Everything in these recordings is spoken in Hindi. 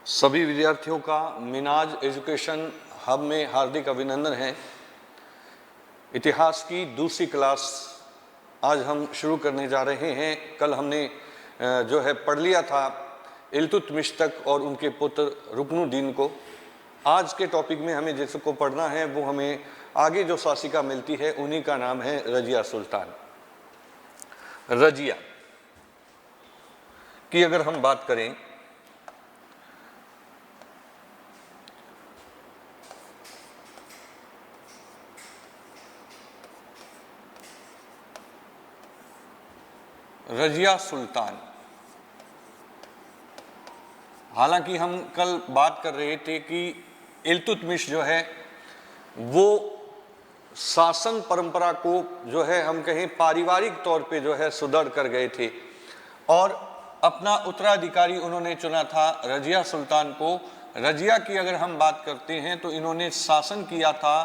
सभी विद्यार्थियों का मिनाज एजुकेशन हब में हार्दिक अभिनंदन है। इतिहास की दूसरी क्लास आज हम शुरू करने जा रहे हैं। कल हमने जो है पढ़ लिया था इल्तुतमिश तक और उनके पुत्र रुकनुद्दीन को। आज के टॉपिक में हमें जिसको पढ़ना है वो हमें आगे जो शासिका मिलती है उन्हीं का नाम है रजिया सुल्तान। रजिया की अगर हम बात करें रजिया सुल्तान, हालांकि हम कल बात कर रहे थे कि इल्तुतमिश जो है वो शासन परंपरा को जो है हम कहें पारिवारिक तौर पे जो है सुदृढ़ कर गए थे और अपना उत्तराधिकारी उन्होंने चुना था रजिया सुल्तान को। रजिया की अगर हम बात करते हैं तो इन्होंने शासन किया था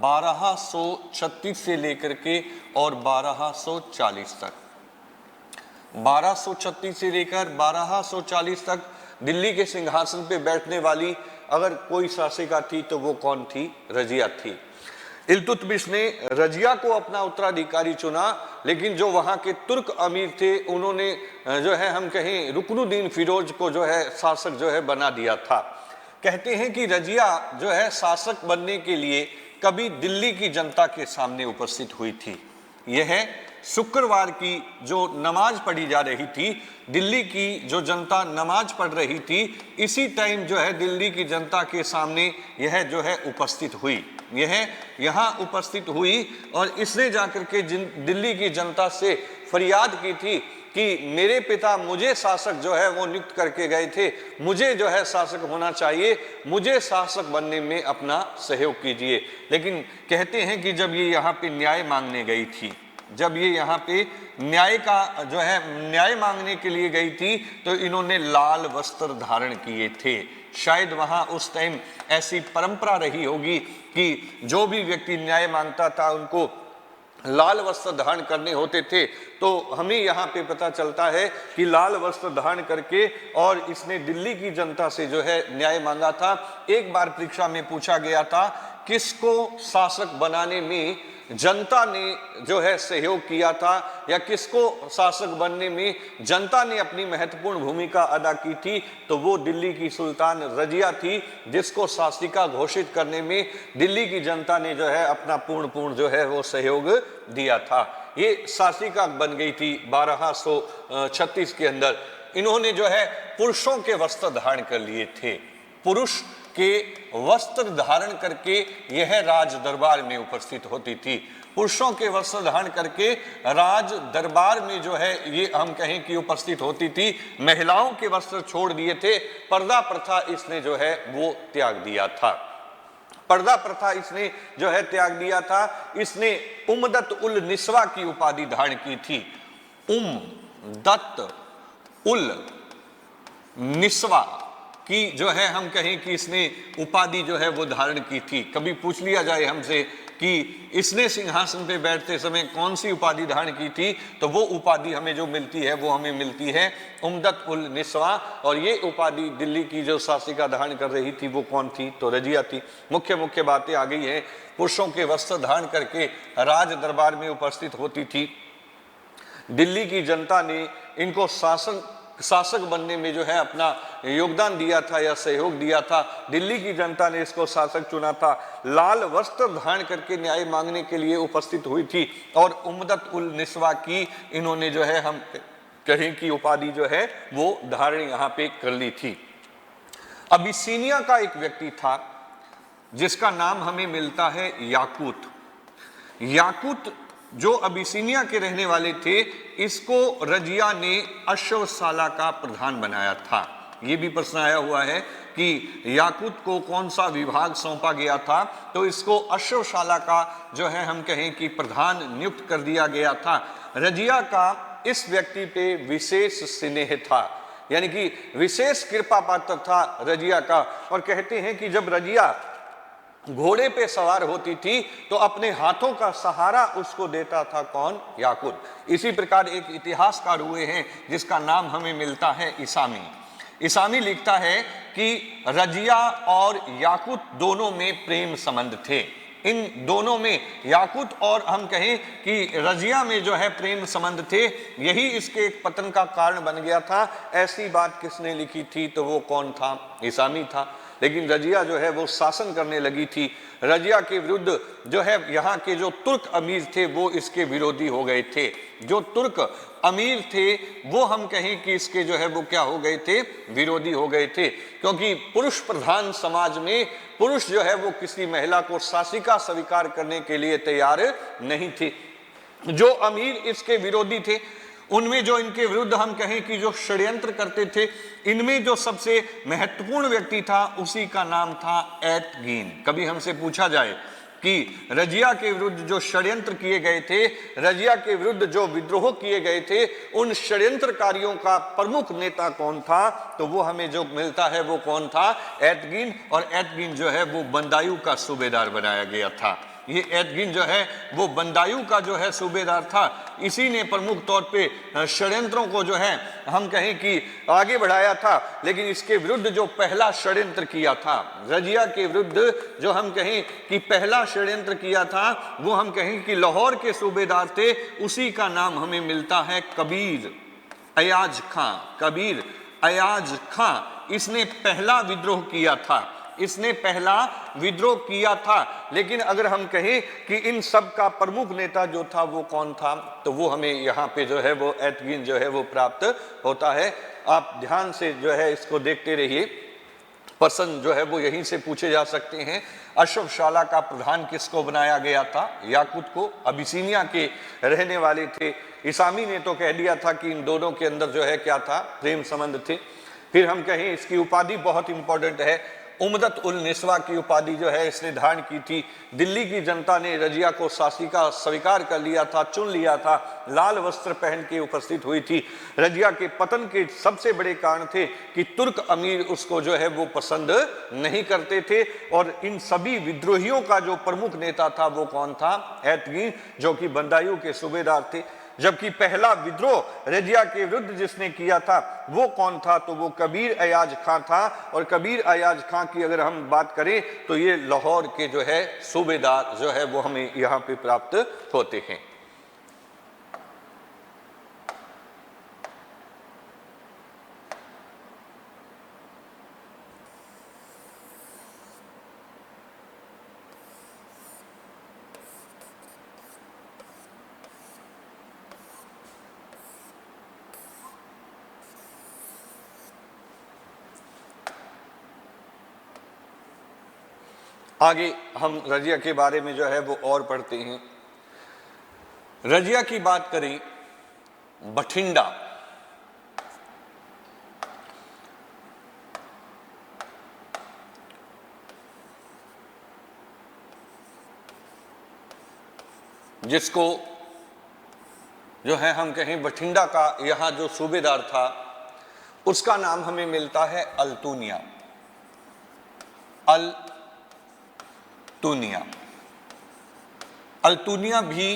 1236 से लेकर के और 1240 तक। 1236 से लेकर 1240 तक दिल्ली के सिंहासन पे बैठने वाली अगर कोई शासिका थी तो वो कौन थी? रजिया थी। इल्तुतमिश ने रजिया को अपना उत्तराधिकारी चुना, लेकिन जो वहां के तुर्क अमीर थे उन्होंने जो है हम कहें रुकनुद्दीन फिरोज को जो है शासक जो है बना दिया था। कहते हैं कि रजिया जो है शासक बनने के लिए कभी दिल्ली की जनता के सामने उपस्थित हुई थी। यह शुक्रवार की जो नमाज पढ़ी जा रही थी, दिल्ली की जो जनता नमाज पढ़ रही थी, इसी टाइम जो है दिल्ली की जनता के सामने यह जो है उपस्थित हुई। यह यहाँ उपस्थित हुई और इसने जाकर के दिल्ली की जनता से फरियाद की थी कि मेरे पिता मुझे शासक जो है वो नियुक्त करके गए थे, मुझे जो है शासक होना चाहिए, मुझे शासक बनने में अपना सहयोग कीजिए। लेकिन कहते हैं कि जब ये यहाँ पे न्याय मांगने गई थी, जब ये यहाँ पे न्याय का जो है न्याय मांगने के लिए गई थी तो इन्होंने लाल वस्त्र धारण किए थे। शायद वहां उस टाइम ऐसी परंपरा रही होगी कि जो भी व्यक्ति न्याय मांगता था उनको लाल वस्त्र धारण करने होते थे। तो हमें यहाँ पे पता चलता है कि लाल वस्त्र धारण करके और इसने दिल्ली की जनता से जो है न्याय मांगा था। एक बार परीक्षा में पूछा गया था किसको शासक बनाने में जनता ने जो है सहयोग किया था या किसको शासक बनने में जनता ने अपनी महत्वपूर्ण भूमिका अदा की थी, तो वो दिल्ली की सुल्तान रजिया थी, जिसको शासिका घोषित करने में दिल्ली की जनता ने जो है अपना पूर्ण जो है वो सहयोग दिया था। ये शासिका बन गई थी 1236 के अंदर। इन्होंने जो है पुरुषों के वस्त्र धारण कर लिए थे। पुरुष के वस्त्र धारण करके यह राज दरबार में उपस्थित होती थी। पुरुषों के वस्त्र धारण करके राज दरबार में जो है ये हम कहें कि उपस्थित होती थी। महिलाओं के वस्त्र छोड़ दिए थे। पर्दा प्रथा इसने जो है वो त्याग दिया था। पर्दा प्रथा इसने जो है त्याग दिया था। इसने उमदत उल निस्वा की उपाधि धारण की थी। उमदत उल निस्वा कि जो है हम कहें कि इसने उपाधि जो है वो धारण की थी। कभी पूछ लिया जाए हमसे कि इसने सिंहासन पे बैठते समय कौन सी उपाधि धारण की थी, तो वो उपाधि हमें जो मिलती है वो हमें मिलती है उमदत उल निस्वा। और ये उपाधि दिल्ली की जो शासिका धारण कर रही थी वो कौन थी? तो रजिया थी। मुख्य बातें आ गई हैं। पुरुषों के वस्त्र धारण करके राज दरबार में उपस्थित होती थी। दिल्ली की जनता ने इनको शासक बनने में जो है अपना योगदान दिया था या सहयोग दिया था। दिल्ली की जनता ने इसको शासक चुना था। लाल वस्त्र धारण करके न्याय मांगने के लिए उपस्थित हुई थी और उमदत उल निस्वा की इन्होंने जो है हम कहें कि उपाधि जो है वो धारण यहाँ पे कर ली थी। अबिसीनिया का एक व्यक्ति था जिसका नाम हमें मिलता है याकूत। याकूत जो अबिसीनिया के रहने वाले थे, इसको रजिया ने अश्वशाला का प्रधान बनाया था। ये भी प्रश्न आया हुआ है कि याकूत को कौन सा विभाग सौंपा गया था, तो इसको अश्वशाला का जो है हम कहें कि प्रधान नियुक्त कर दिया गया था। रजिया का इस व्यक्ति पे विशेष स्नेह था, यानी कि विशेष कृपा पात्र था रजिया का। और कहते हैं कि जब रजिया घोड़े पे सवार होती थी तो अपने हाथों का सहारा उसको देता था कौन? याकूत। इसी प्रकार एक इतिहासकार हुए हैं जिसका नाम हमें मिलता है इसामी। इसामी लिखता है कि रजिया और याकूत दोनों में प्रेम संबंध थे। इन दोनों में, याकूत और हम कहें कि रजिया में जो है प्रेम संबंध थे, यही इसके एक पतन का कारण बन गया था। ऐसी बात किसने लिखी थी? तो वो कौन था? इसामी था। लेकिन रजिया जो है वो शासन करने लगी थी। रजिया के विरुद्ध जो है यहाँ के जो तुर्क अमीर थे वो इसके विरोधी हो गए थे। जो तुर्क अमीर थे वो हम कहें कि इसके जो है वो क्या हो गए थे? विरोधी हो गए थे। क्योंकि पुरुष प्रधान समाज में पुरुष जो है वो किसी महिला को शासिका स्वीकार करने के लिए तैयार नहीं थे। जो अमीर इसके विरोधी थे, उनमें जो इनके विरुद्ध हम कहें कि जो षड्यंत्र करते थे, इनमें जो सबसे महत्वपूर्ण व्यक्ति था उसी का नाम था एतगीन। कभी हमसे पूछा जाए कि रजिया के विरुद्ध जो षड्यंत्र किए गए थे, रजिया के विरुद्ध जो विद्रोह किए गए थे, उन षड्यंत्रकारियों का प्रमुख नेता कौन था? तो वो हमें जो मिलता है वो कौन था? एतगीन। और एतगीन जो है वो बंदायूं का सूबेदार बनाया गया था। ये एतगीन जो है वो बंदायूं का जो है सूबेदार था। इसी ने प्रमुख तौर पे षड्यंत्रों को जो है हम कहें कि आगे बढ़ाया था। लेकिन इसके विरुद्ध जो पहला षड्यंत्र किया था, रजिया के विरुद्ध जो हम कहें कि पहला षड्यंत्र किया था, वो हम कहें कि लाहौर के सूबेदार थे। उसी का नाम हमें मिलता है कबीर अयाज खां। कबीर अयाज खां, इसने पहला विद्रोह किया था। इसने पहला विद्रोह किया था। लेकिन अगर हम कहें कि इन सब का प्रमुख नेता जो था वो कौन था, तो वो हमें यहाँ पे जो है वो एतगीन जो है वो प्राप्त होता है। आप ध्यान से जो है इसको देखते रहिए। प्रश्न जो है वो यहीं से पूछे जा सकते हैं। अशरफशाला का प्रधान किसको बनाया गया था? याकूत को। अबिसीनिया के रहने वाले थे। इसामी ने तो कह दिया था कि इन दोनों के अंदर जो है क्या था? प्रेम संबंध थे। फिर हम कहें इसकी उपाधि बहुत इंपॉर्टेंट है। उम्दत उल निस्वा की उपाधि जो है इसने धारण की थी। दिल्ली की जनता ने रजिया को शासिका स्वीकार कर लिया था, चुन लिया था। लाल वस्त्र पहन के उपस्थित हुई थी। रजिया के पतन के सबसे बड़े कारण थे कि तुर्क अमीर उसको जो है वो पसंद नहीं करते थे। और इन सभी विद्रोहियों का जो प्रमुख नेता था वो कौन था? एतगीन, जो कि बंदायूं के सूबेदार थे। जबकि पहला विद्रोह रजिया के विरुद्ध जिसने किया था वो कौन था? तो वो कबीर अयाज खां था। और कबीर अयाज खां की अगर हम बात करें तो ये लाहौर के जो है सूबेदार जो है वो हमें यहाँ पे प्राप्त होते हैं। आगे हम रजिया के बारे में जो है वो और पढ़ते हैं। रजिया की बात करें, बठिंडा, जिसको जो है हम कहें बठिंडा का यहां जो सूबेदार था उसका नाम हमें मिलता है अल्तुनिया। अल्तुनिया भी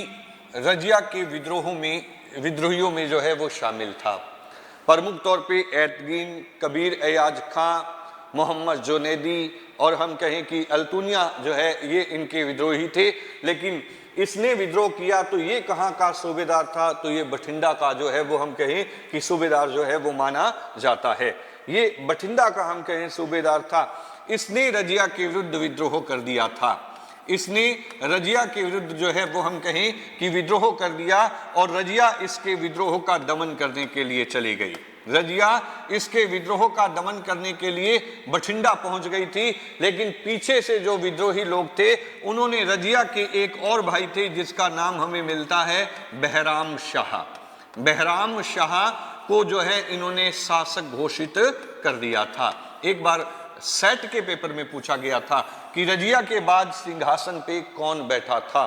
रजिया के विद्रोहियों में जो है वो शामिल था। प्रमुख तौर पे एतगीन, कबीर अयाज खां, मोहम्मद जुनैदी और हम कहें कि अल्तुनिया जो है ये इनके विद्रोही थे। लेकिन इसने विद्रोह किया तो ये कहाँ का सूबेदार था? तो ये बठिंडा का जो है वो हम कहें कि सूबेदार जो है वो माना जाता है। ये बठिंडा का हम कहें सूबेदार था। इसने रजिया के विरुद्ध विद्रोह कर दिया था। इसने रजिया के विरुद्ध जो है वो हम कहें कि विद्रोह कर दिया और रजिया इसके विद्रोह का दमन करने के लिए चली गई। रजिया इसके विद्रोह का दमन करने के लिए बठिंडा पहुंच गई थी। लेकिन पीछे से जो विद्रोही लोग थे उन्होंने रजिया के एक और भाई थे जिसका नाम हमें मिलता है बहराम शाह। बहराम शाह को जो है इन्होंने शासक घोषित कर दिया था। एक बार सेट के पेपर में पूछा गया था कि रजिया के बाद सिंहासन पे कौन बैठा था,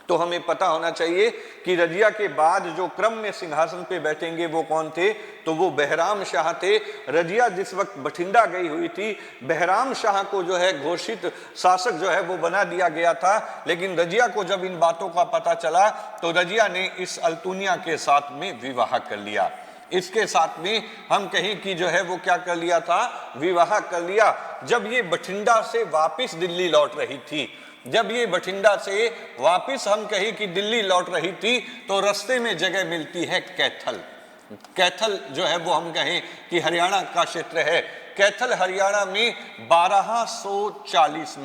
तो हमें पता होना चाहिए कि रजिया के बाद जो क्रम में सिंहासन पे बैठेंगे वो कौन थे? तो वो बहराम शाह थे। रजिया जिस वक्त बठिंडा गई हुई थी, बहराम शाह को जो है घोषित शासक जो है वो बना दिया गया था। लेकिन रजिया को जब इन बातों का पता चला तो रजिया ने इस अल्तुनिया के साथ में विवाह कर लिया। इसके साथ में हम कहें कि जो है वो क्या कर लिया था, विवाह कर लिया। जब ये बठिंडा से वापस दिल्ली लौट रही थी, जब ये बठिंडा से वापस हम कहें कि दिल्ली लौट रही थी, तो रास्ते में जगह मिलती है कैथल। कैथल जो है वो हम कहें कि हरियाणा का क्षेत्र है। कैथल हरियाणा में 1240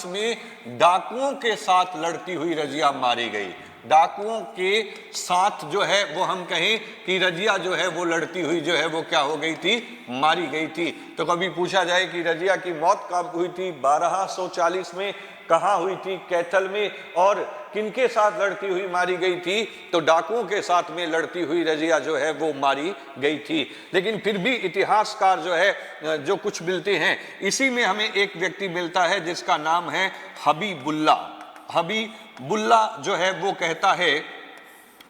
में डाकुओं के साथ लड़ती हुई रजिया मारी गई। डाकुओं के साथ जो है वो हम कहें कि रजिया जो है वो लड़ती हुई जो है वो क्या हो गई थी, मारी गई थी। तो कभी पूछा जाए कि रजिया की मौत कब हुई थी, 1240 में, कहाँ हुई थी, कैथल में, और किनके साथ लड़ती हुई मारी गई थी, तो डाकुओं के साथ में लड़ती हुई रजिया जो है वो मारी गई थी। लेकिन फिर भी इतिहासकार जो है जो कुछ मिलते हैं, इसी में हमें एक व्यक्ति मिलता है जिसका नाम है हबीबुल्ला। हबीबुल्ला जो है वो कहता है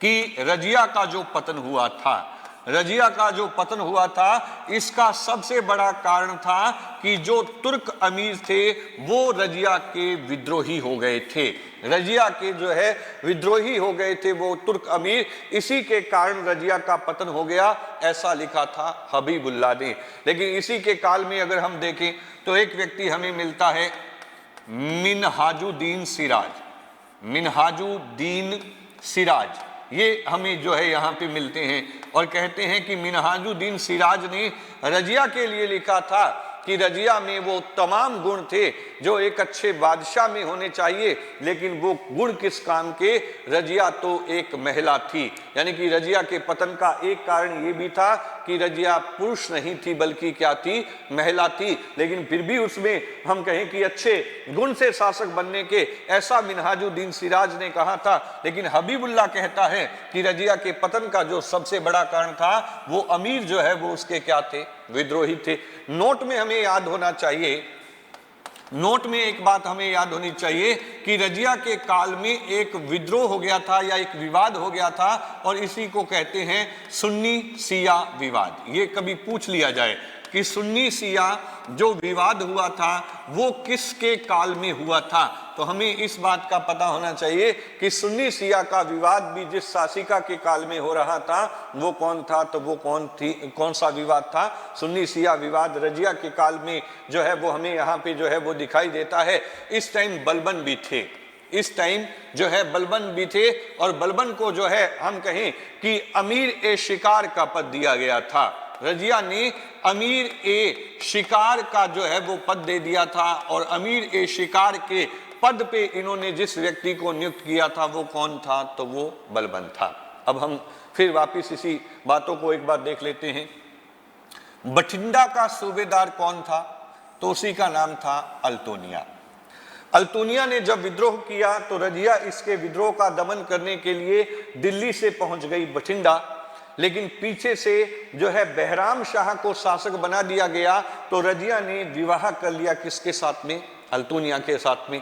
कि रजिया का जो पतन हुआ था, रजिया का जो पतन हुआ था, इसका सबसे बड़ा कारण था कि जो तुर्क अमीर थे वो रजिया के विद्रोही हो गए थे। रजिया के जो है विद्रोही हो गए थे वो तुर्क अमीर, इसी के कारण रजिया का पतन हो गया, ऐसा लिखा था हबीबुल्ला ने। लेकिन इसी के काल में अगर हम देखें तो एक व्यक्ति हमें मिलता है मिनहाजुद्दीन सिराज। मिनहाजुद्दीन सिराज, ये हमें जो है यहाँ पे मिलते हैं और कहते हैं कि मिनहाजुद्दीन सिराज ने रजिया के लिए लिखा था कि रजिया में वो तमाम गुण थे जो एक अच्छे बादशाह में होने चाहिए, लेकिन वो गुण किस काम के, रजिया तो एक महिला थी। यानी कि रजिया के पतन का एक कारण ये भी था कि रजिया पुरुष नहीं थी बल्कि क्या थी, महिला थी। लेकिन फिर भी उसमें हम कहें कि अच्छे गुण से शासक बनने के, ऐसा मिनहाजुद्दीन सिराज ने कहा था। लेकिन हबीबुल्ला कहता है कि रजिया के पतन का जो सबसे बड़ा कारण था वो अमीर जो है वो उसके क्या थे, विद्रोही थे। नोट में हमें याद होना चाहिए, नोट में एक बात हमें याद होनी चाहिए कि रजिया के काल में एक विद्रोह हो गया था या एक विवाद हो गया था, और इसी को कहते हैं सुन्नी शिया विवाद। ये कभी पूछ लिया जाए कि सुन्नी शिया जो विवाद हुआ था वो किसके काल में हुआ था, तो हमें इस बात का पता होना चाहिए कि सुन्नी शिया का विवाद भी जिस शासिका के काल में हो रहा था वो कौन था, तो वो कौन सा विवाद था, सुन्नी शिया विवाद। रजिया के काल में जो है वो हमें यहाँ पे जो है वो दिखाई देता है। इस टाइम बलबन भी थे, इस टाइम जो है बलबन भी थे, और बलबन को जो है हम कहें कि अमीर ए शिकार का पद दिया गया था। रजिया ने अमीर ए शिकार का जो है वो पद दे दिया था, और अमीर ए शिकार के पद पे इन्होंने जिस व्यक्ति को नियुक्त किया था वो कौन था, तो वो बलबन था। अब हम फिर वापस इसी बातों को एक बार देख लेते हैं। बठिंडा का सूबेदार कौन था, तो उसी का नाम था अल्तोनिया। अल्तोनिया ने जब विद्रोह किया तो रजिया इसके विद्रोह का दमन करने के लिए दिल्ली से पहुंच गई बठिंडा, लेकिन पीछे से जो है बहराम शाह को शासक बना दिया गया। तो रजिया ने विवाह कर लिया किसके साथ में, अल्तोनिया के साथ में।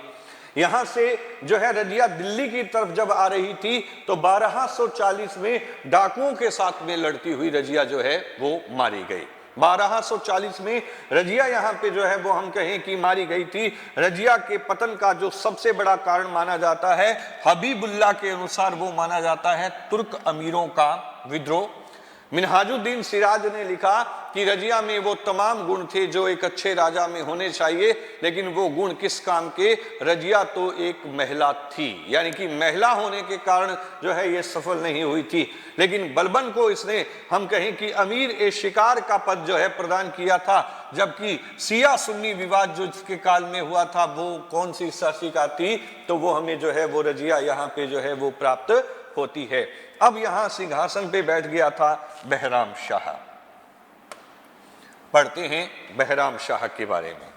यहां से जो है रजिया दिल्ली की तरफ जब आ रही थी तो 1240 में डाकुओं के साथ में लड़ती हुई रजिया जो है वो मारी गई। 1240 में रजिया यहाँ पे जो है वो हम कहें कि मारी गई थी। रजिया के पतन का जो सबसे बड़ा कारण माना जाता है, हबीबुल्ला के अनुसार वो माना जाता है तुर्क अमीरों का विद्रोह। मिनहाजुद्दीन सिराज ने लिखा कि रजिया में वो तमाम गुण थे जो एक अच्छे राजा में होने चाहिए, लेकिन वो गुण किस काम के, रजिया तो एक महिला थी, यानी कि महिला होने के कारण जो है ये सफल नहीं हुई थी। लेकिन बलबन को इसने हम कहें कि अमीर ए शिकार का पद जो है प्रदान किया था, जबकि शिया सुन्नी विवाद जो इसके काल में हुआ था वो कौन सी शासिका थी, तो वो हमें जो है वो रजिया यहाँ पे जो है वो प्राप्त होती है। अब यहां सिंहासन पे बैठ गया था बहराम शाह। पढ़ते हैं बहराम शाह के बारे में।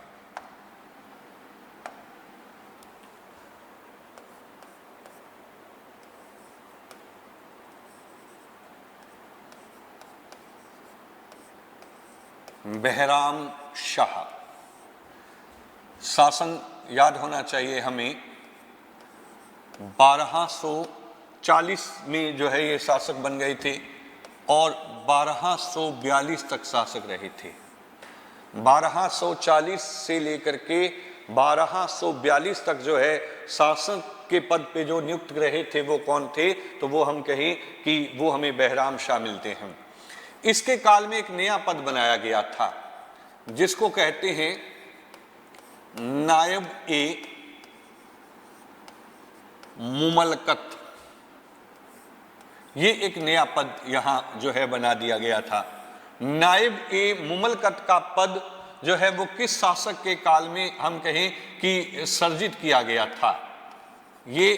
बहराम शाह शासन याद होना चाहिए हमें, 1240 में जो है ये शासक बन गए थे और 1242 तक शासक रहे थे। 1240 से लेकर के 1242 तक जो है शासक के पद पे जो नियुक्त रहे थे वो कौन थे, तो वो हम कहें कि वो हमें बहराम शाह मिलते हैं। इसके काल में एक नया पद बनाया गया था जिसको कहते हैं नायब ए मुमलकत। ये एक नया पद यहां जो है बना दिया गया था। नायब ए मुमलकत का पद जो है वो किस शासक के काल में हम कहें कि सर्जित किया गया था, ये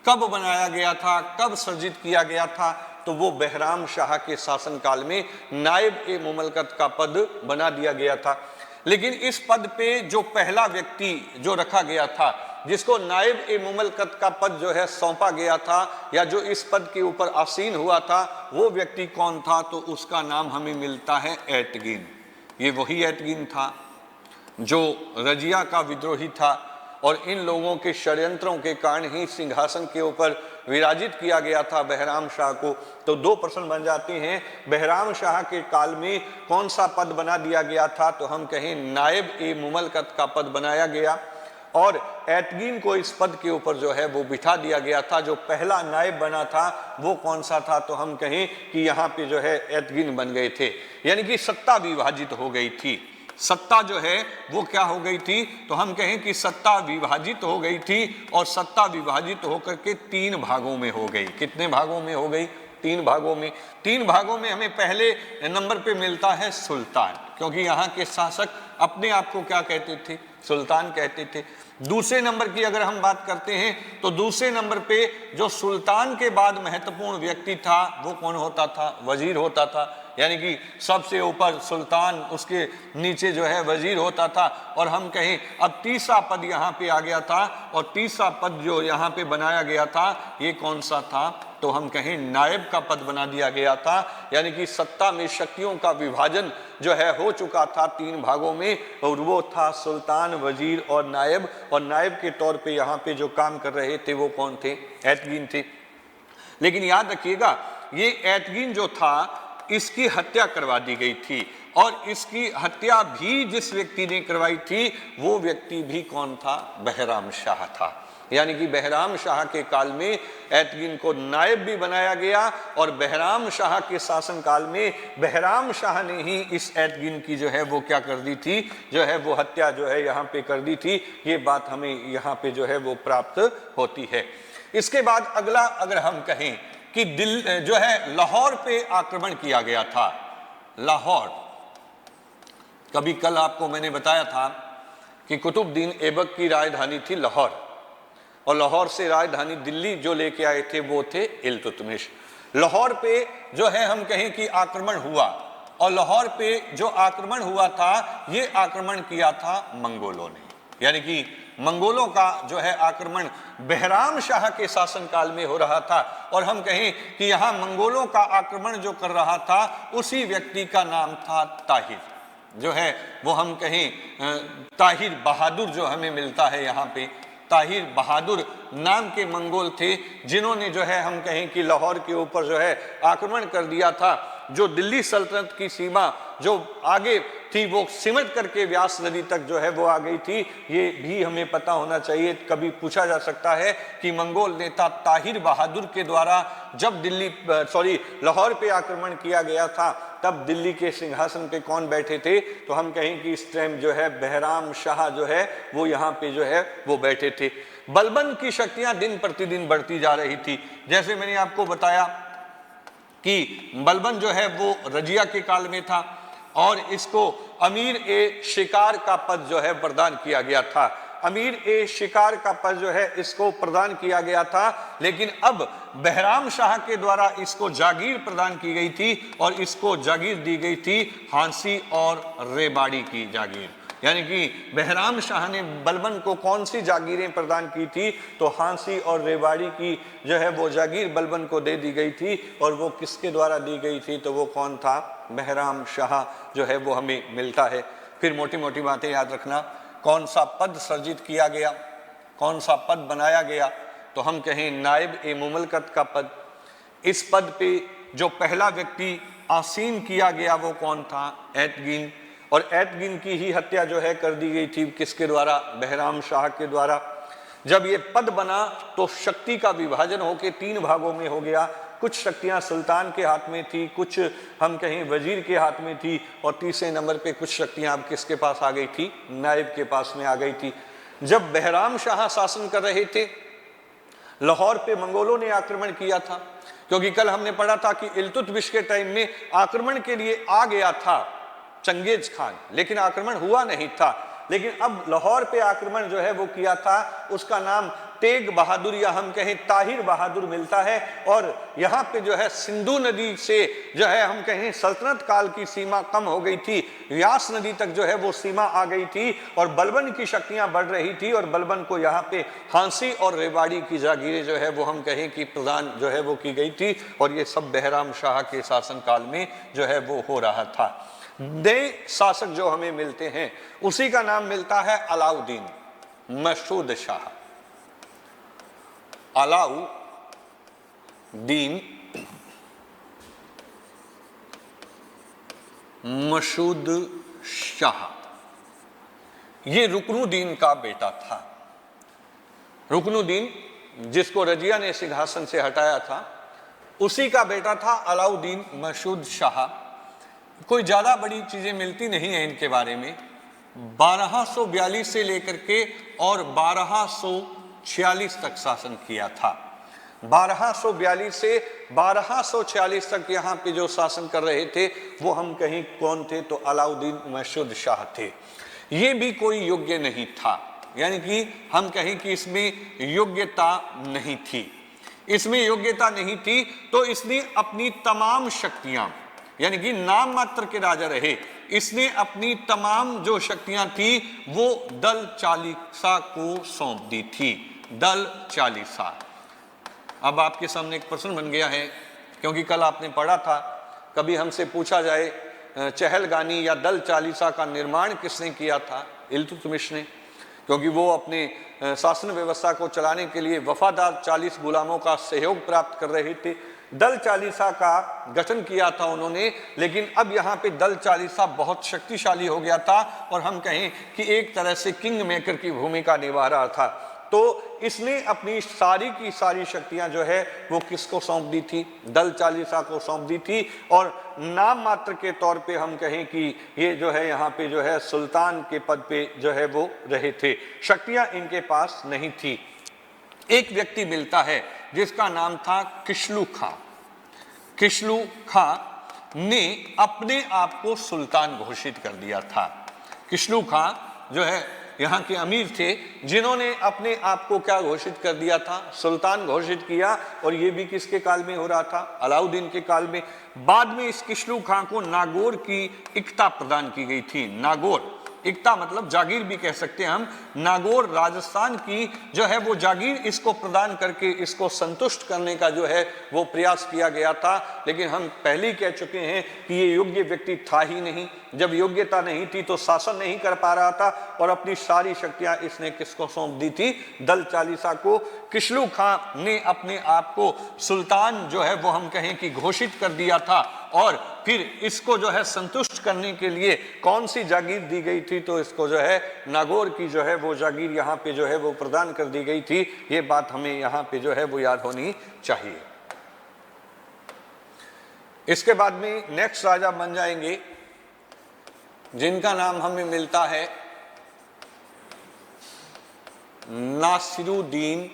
कब बनाया गया था, कब सर्जित किया गया था, तो वो बहराम शाह के शासनकाल में नायब ए मुमलकत का पद बना दिया गया था। लेकिन इस पद पे जो पहला व्यक्ति जो रखा गया था, जिसको नायब ए मुमलकत का पद जो है सौंपा गया था या जो इस पद के ऊपर आसीन हुआ था, वो व्यक्ति कौन था, तो उसका नाम हमें मिलता है एटगिन। ये वही एटगिन था जो रजिया का विद्रोही था और इन लोगों के षड्यंत्रों के कारण ही सिंहासन के ऊपर विराजित किया गया था बहराम शाह को। तो दो प्रश्न बन जाते हैं, बहराम शाह के काल में कौन सा पद बना दिया गया था, तो हम कहें नायब ए मुमलकत का पद बनाया गया और एटगिन को इस पद के ऊपर जो है वो बिठा दिया गया था। जो पहला नायब बना था वो कौन सा था, तो हम कहें कि यहाँ पे जो है एटगिन बन गए थे, यानी कि सत्ता विभाजित हो गई थी। सत्ता जो है वो क्या हो गई थी, तो हम कहें कि सत्ता विभाजित हो गई थी और सत्ता विभाजित होकर के 3 भागों में हो गई। कितने भागों में हो गई, 3 भागों में। 3 भागों में हमें पहले नंबर पे मिलता है सुल्तान, क्योंकि यहाँ के शासक अपने आप को क्या कहते थे, सुल्तान कहते थे। दूसरे नंबर की अगर हम बात करते हैं तो दूसरे नंबर पे जो सुल्तान के बाद महत्वपूर्ण व्यक्ति था वो कौन होता था, वजीर होता था, यानी कि सबसे ऊपर सुल्तान, उसके नीचे जो है वजीर होता था। और हम कहें अब तीसरा पद यहाँ पे आ गया था और तीसरा पद जो यहाँ पे बनाया गया था ये कौन सा था, तो हम कहें नायब का पद बना दिया गया था। यानी कि सत्ता में शक्तियों का विभाजन जो है हो चुका था 3 भागों में, और वो था सुल्तान, वजीर और नायब। और नायब के तौर पे यहाँ पे जो काम कर रहे थे वो कौन थे, एटगिन थे। लेकिन याद रखिएगा ये एटगिन जो था इसकी हत्या करवा दी गई थी और इसकी हत्या भी जिस व्यक्ति ने करवाई थी वो व्यक्ति भी कौन था, बहराम शाह था। यानी कि बहराम शाह के काल में एटगिन को नायब भी बनाया गया और बहराम शाह के शासनकाल में बहराम शाह ने ही इस एटगिन की जो है वो क्या कर दी थी, जो है वो हत्या जो है यहाँ पे कर दी थी। ये बात हमें यहाँ पे जो है वो प्राप्त होती है। इसके बाद अगला अगर हम कहें कि जो है लाहौर पे आक्रमण किया गया था। लाहौर, कभी कल आपको मैंने बताया था कि कुतुबुद्दीन ऐबक की राजधानी थी लाहौर और लाहौर से राजधानी दिल्ली जो लेके आए थे वो थे इल्तुतमिश। लाहौर पे जो है हम कहें कि आक्रमण हुआ और लाहौर पे जो आक्रमण हुआ था ये आक्रमण किया था मंगोलों ने, यानी कि मंगोलों का जो है आक्रमण बहराम शाह के शासनकाल में हो रहा था। और हम कहें कि यहाँ मंगोलों का आक्रमण जो कर रहा था उसी व्यक्ति का नाम था ताहिर, जो है वो हम कहें ताहिर बहादुर जो हमें मिलता है यहाँ पे। ताहिर बहादुर नाम के मंगोल थे जिन्होंने जो है हम कहें कि लाहौर के ऊपर जो है आक्रमण कर दिया था। जो दिल्ली सल्तनत की सीमा जो आगे थी वो सिमट करके व्यास नदी तक जो है वो आ गई थी, ये भी हमें पता होना चाहिए। कभी पूछा जा सकता है कि मंगोल नेता ताहिर बहादुर के द्वारा जब लाहौर पे आक्रमण किया गया था तब दिल्ली के सिंहासन पे कौन बैठे थे, तो हम कहें कि इस टाइम जो है बहराम शाह जो है वो यहाँ पे जो है वो बैठे थे। बलबन की शक्तियां दिन प्रतिदिन बढ़ती जा रही थी। जैसे मैंने आपको बताया कि बलबन जो है वो रजिया के काल में था और इसको अमीर ए शिकार का पद जो है प्रदान किया गया था। अमीर ए शिकार का पद जो है इसको प्रदान किया गया था, लेकिन अब बहराम शाह के द्वारा इसको जागीर प्रदान की गई थी और इसको जागीर दी गई थी हांसी और रेवाड़ी की जागीर। यानी कि बहराम शाह ने बलबन को कौन सी जागीरें प्रदान की थी, तो हांसी और रेवाड़ी की जो है वो जागीर बलबन को दे दी गई थी। और वो किसके द्वारा दी गई थी, तो वो कौन था, बहराम शाह जो है वो हमें मिलता है। फिर मोटी मोटी बातें याद रखना, कौन सा पद सर्जित किया गया, कौन सा पद बनाया गया, तो हम कहें नायब ए मुमलकत का पद। इस पद पे जो पहला व्यक्ति आसीन किया गया वो कौन था, एटगिन। और ऐतगिन की ही हत्या जो है कर दी गई थी, किसके द्वारा? बहराम शाह के द्वारा। जब ये पद बना तो शक्ति का विभाजन होकर 3 भागों में हो गया। कुछ शक्तियां सुल्तान के हाथ में थी, कुछ हम कहें वजीर के हाथ में थी, और तीसरे नंबर पे कुछ शक्तियां अब किसके पास आ गई थी? नायब के पास में आ गई थी। जब बहराम शाह शासन कर रहे थे, लाहौर पे मंगोलों ने आक्रमण किया था, क्योंकि कल हमने पढ़ा था कि इल्तुतमिश के टाइम में आक्रमण के लिए आ गया था चंगेज खान, लेकिन आक्रमण हुआ नहीं था। लेकिन अब लाहौर पे आक्रमण जो है वो किया था, उसका नाम तेग बहादुर या हम कहें ताहिर बहादुर मिलता है। और यहाँ पे जो है सिंधु नदी से जो है हम कहें सल्तनत काल की सीमा कम हो गई थी, व्यास नदी तक जो है वो सीमा आ गई थी, और बलबन की शक्तियां बढ़ रही थी, और बलबन को यहाँ पे हांसी और रेवाड़ी की जागीरें जो है वो हम कहें कि प्रदान जो है वो की गई थी। और ये सब बहराम शाह के शासन काल में जो है वो हो रहा था। नए शासक जो हमें मिलते हैं उसी का नाम मिलता है अलाउद्दीन मसूद शाह। अलाउद्दीन मसूद शाह, ये रुकनुद्दीन का बेटा था। रुकनुद्दीन जिसको रजिया ने सिंहासन से हटाया था, उसी का बेटा था अलाउद्दीन मसूद शाह। कोई ज्यादा बड़ी चीजें मिलती नहीं है इनके बारे में। 1242 से लेकर के और 1246 तक शासन किया था। 1242 से 1246 तक यहाँ पे जो शासन कर रहे थे वो हम कहीं कौन थे? तो अलाउद्दीन मसूद शाह थे। ये भी कोई योग्य नहीं था, यानी कि हम कहें कि इसमें योग्यता नहीं थी। इसमें योग्यता नहीं थी तो इसने अपनी तमाम शक्तियां, यानी कि नाम मात्र के राजा रहे, इसने अपनी तमाम जो शक्तियां थी वो दल चालीसा को सौंप दी थी। दल चालीसा। अब आपके सामने एक प्रश्न बन गया है, क्योंकि कल आपने पढ़ा था, कभी हमसे पूछा जाए चहलगानी या दल चालीसा का निर्माण किसने किया था? इल्तुतमिश ने, क्योंकि वो अपने शासन व्यवस्था को चलाने के लिए वफादार 40 गुलामों का सहयोग प्राप्त कर रहे थे। दल चालीसा का गठन किया था उन्होंने, लेकिन अब यहाँ पे दल चालीसा बहुत शक्तिशाली हो गया था, और हम कहें कि एक तरह से किंग मेकर की भूमिका निभा रहा था। तो इसने अपनी सारी की सारी शक्तियां जो है वो किसको सौंप दी थी? दल चालीसा को सौंप दी थी। और नाम मात्र के तौर पे हम कहें कि ये जो है यहाँ पे जो है सुल्तान के पद पे जो है वो रहे थे, शक्तियां इनके पास नहीं थी। एक व्यक्ति मिलता है जिसका नाम था किशलू खां। किशलू खां ने अपने आप को सुल्तान घोषित कर दिया था। किशलू खां जो है यहाँ के अमीर थे, जिन्होंने अपने आप को क्या घोषित कर दिया था? सुल्तान घोषित किया। और ये भी किसके काल में हो रहा था? अलाउद्दीन के काल में। बाद में इस किशलू खां को नागौर की इक्ता प्रदान की गई थी। नागौर इक्ता मतलब जागीर भी कह सकते हैं हम। नागौर राजस्थान की जो है वो जागीर इसको प्रदान करके इसको संतुष्ट करने का जो है वो प्रयास किया गया था। लेकिन हम पहले ही कह चुके हैं कि ये योग्य व्यक्ति था ही नहीं। जब योग्यता नहीं थी तो शासन नहीं कर पा रहा था, और अपनी सारी शक्तियां इसने किसको सौंप दी थी? दल चालीसा को। किशलू खां ने अपने आप को सुल्तान जो है वो हम कहें कि घोषित कर दिया था, और फिर इसको जो है संतुष्ट करने के लिए कौन सी जागीर दी गई थी? तो इसको जो है नागौर की जो है वो जागीर यहाँ पे जो है वो प्रदान कर दी गई थी। ये बात हमें यहाँ पे जो है वो याद होनी चाहिए। इसके बाद में नेक्स्ट राजा बन जाएंगे जिनका नाम हमें मिलता है नासिरुद्दीन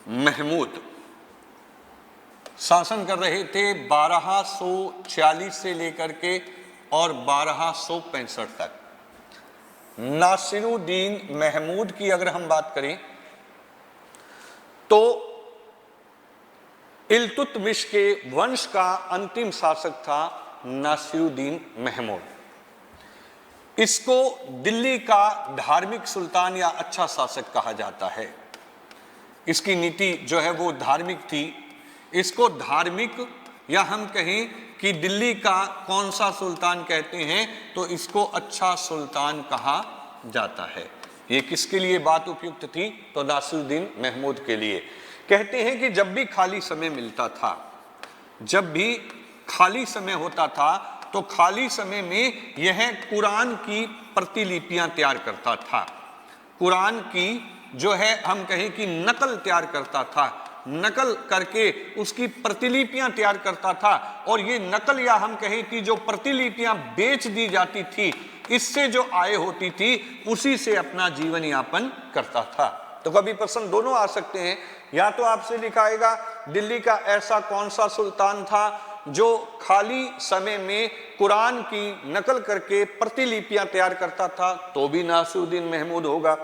महमूद। शासन कर रहे थे 1240 से लेकर के और 1265 तक। नासिरुद्दीन महमूद की अगर हम बात करें तो इल्तुतमिश के वंश का अंतिम शासक था नासिरुद्दीन महमूद। इसको दिल्ली का धार्मिक सुल्तान या अच्छा शासक कहा जाता है। इसकी नीति जो है वो धार्मिक थी। इसको धार्मिक या हम कहें कि दिल्ली का कौन सा सुल्तान कहते हैं तो इसको अच्छा सुल्तान कहा जाता है। ये किसके लिए बात उपयुक्त थी? तो नासिरुद्दीन महमूद के लिए। कहते हैं कि जब भी खाली समय मिलता था जब भी खाली समय होता था तो खाली समय में यह कुरान की प्रतिलिपियां तैयार करता था, कुरान की जो है हम कहें कि नकल तैयार करता था, नकल करके उसकी प्रतिलिपियां तैयार करता था, और ये नकल या हम कहें कि जो प्रतिलिपियां बेच दी जाती थी, इससे जो आय होती थी उसी से अपना जीवन यापन करता था। तो कभी प्रश्न दोनों आ सकते हैं, या तो आपसे लिखाएगा दिल्ली का ऐसा कौन सा सुल्तान था जो खाली समय में कुरान की नकल करके प्रतिलिपियां तैयार करता था, तो भी नासिरुद्दीन महमूद होगा।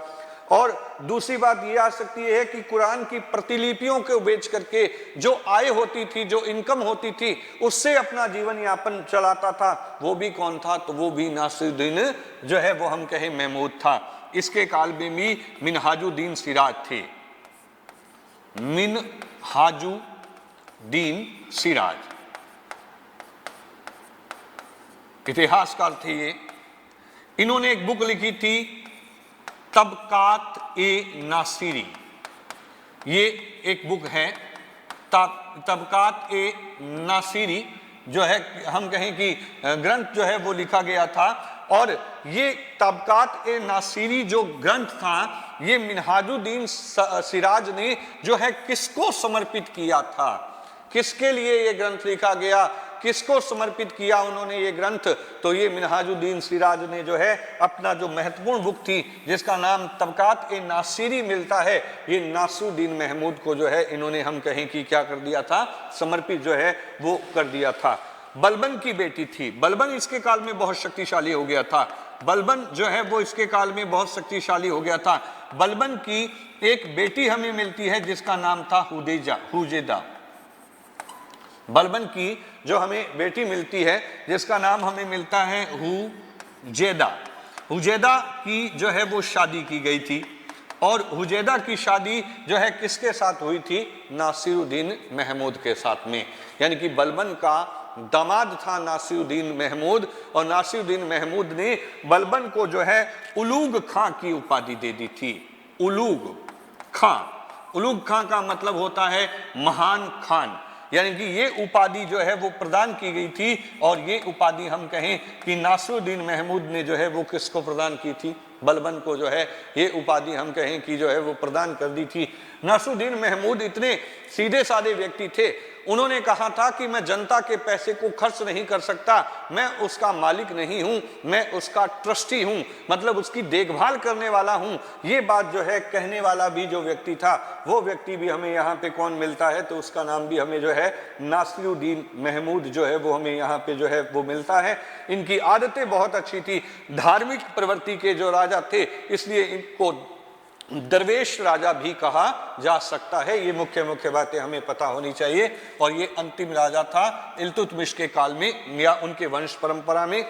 और दूसरी बात यह आ सकती है कि कुरान की प्रतिलिपियों को बेच करके जो आय होती थी, जो इनकम होती थी, उससे अपना जीवन यापन चलाता था, वो भी कौन था? तो वो भी नासिरुद्दीन जो है वो हम कहें महमूद था। इसके काल में भी मिनहाजुद्दीन सिराज थे, मिनहाजुद्दीन सिराज इतिहासकार थे ये। इन्होंने एक बुक लिखी थी तबकात ए नासिरी, ये एक बुक है तबकात ए नासिरी, जो है हम कहें कि ग्रंथ जो है वो लिखा गया था। और ये तबकात ए नासिरी जो ग्रंथ था, ये मिनहाजुद्दीन सिराज ने जो है किसको समर्पित किया था, किसके लिए ये ग्रंथ लिखा गया, किसको समर्पित किया उन्होंने ये ग्रंथ? तो ये मिनहाजुद्दीन सिराज ने जो है अपना जो महत्वपूर्ण बुक थी जिसका नाम तबकात ए नासिरी मिलता है, ये नासिरुद्दीन महमूद को जो है इन्होंने हम कहें कि क्या कर दिया था, समर्पित जो है वो कर दिया था। बलबन की बेटी थी, बलबन इसके काल में बहुत शक्तिशाली हो गया था, बलबन जो है वो इसके काल में बहुत शक्तिशाली हो गया था। बलबन की एक बेटी हमें मिलती है जिसका नाम था हुजेदा। बलबन की जो हमें बेटी मिलती है जिसका नाम हमें मिलता है हुजेदा। हुजेदा की जो है वो शादी की गई थी, और हुजेदा की शादी जो है किसके साथ हुई थी? नासिरुद्दीन महमूद के साथ में। यानी कि बलबन का दामाद था नासिरुद्दीन महमूद, और नासिरुद्दीन महमूद ने बलबन को जो है उलूग खां की उपाधि दे दी थी। उलूग खां, उलूग खां का मतलब होता है महान खान, यानी कि ये उपाधि जो है वो प्रदान की गई थी। और ये उपाधि हम कहें कि नासिरुद्दीन महमूद ने जो है वो किसको प्रदान की थी? बलबन को जो है ये उपाधि हम कहें कि जो है वो प्रदान कर दी थी। नासिरुद्दीन महमूद इतने सीधे साधे व्यक्ति थे, उन्होंने कहा था कि मैं जनता के पैसे को खर्च नहीं कर सकता, मैं उसका मालिक नहीं हूं, मैं उसका ट्रस्टी हूं, मतलब उसकी देखभाल करने वाला हूं। ये बात जो है कहने वाला भी जो व्यक्ति था, वो व्यक्ति भी हमें यहाँ पे कौन मिलता है? तो उसका नाम भी हमें जो है नासिरुद्दीन महमूद जो है वो हमें यहाँ पे जो है वो मिलता है। इनकी आदतें बहुत अच्छी थी, धार्मिक प्रवृत्ति के जो राजा थे, इसलिए इनको दरवेश राजा भी कहा जा सकता है। ये मुख्य बातें हमें पता होनी चाहिए। और ये अंतिम राजा था इल्तुतमिश के काल में या उनके वंश परंपरा में।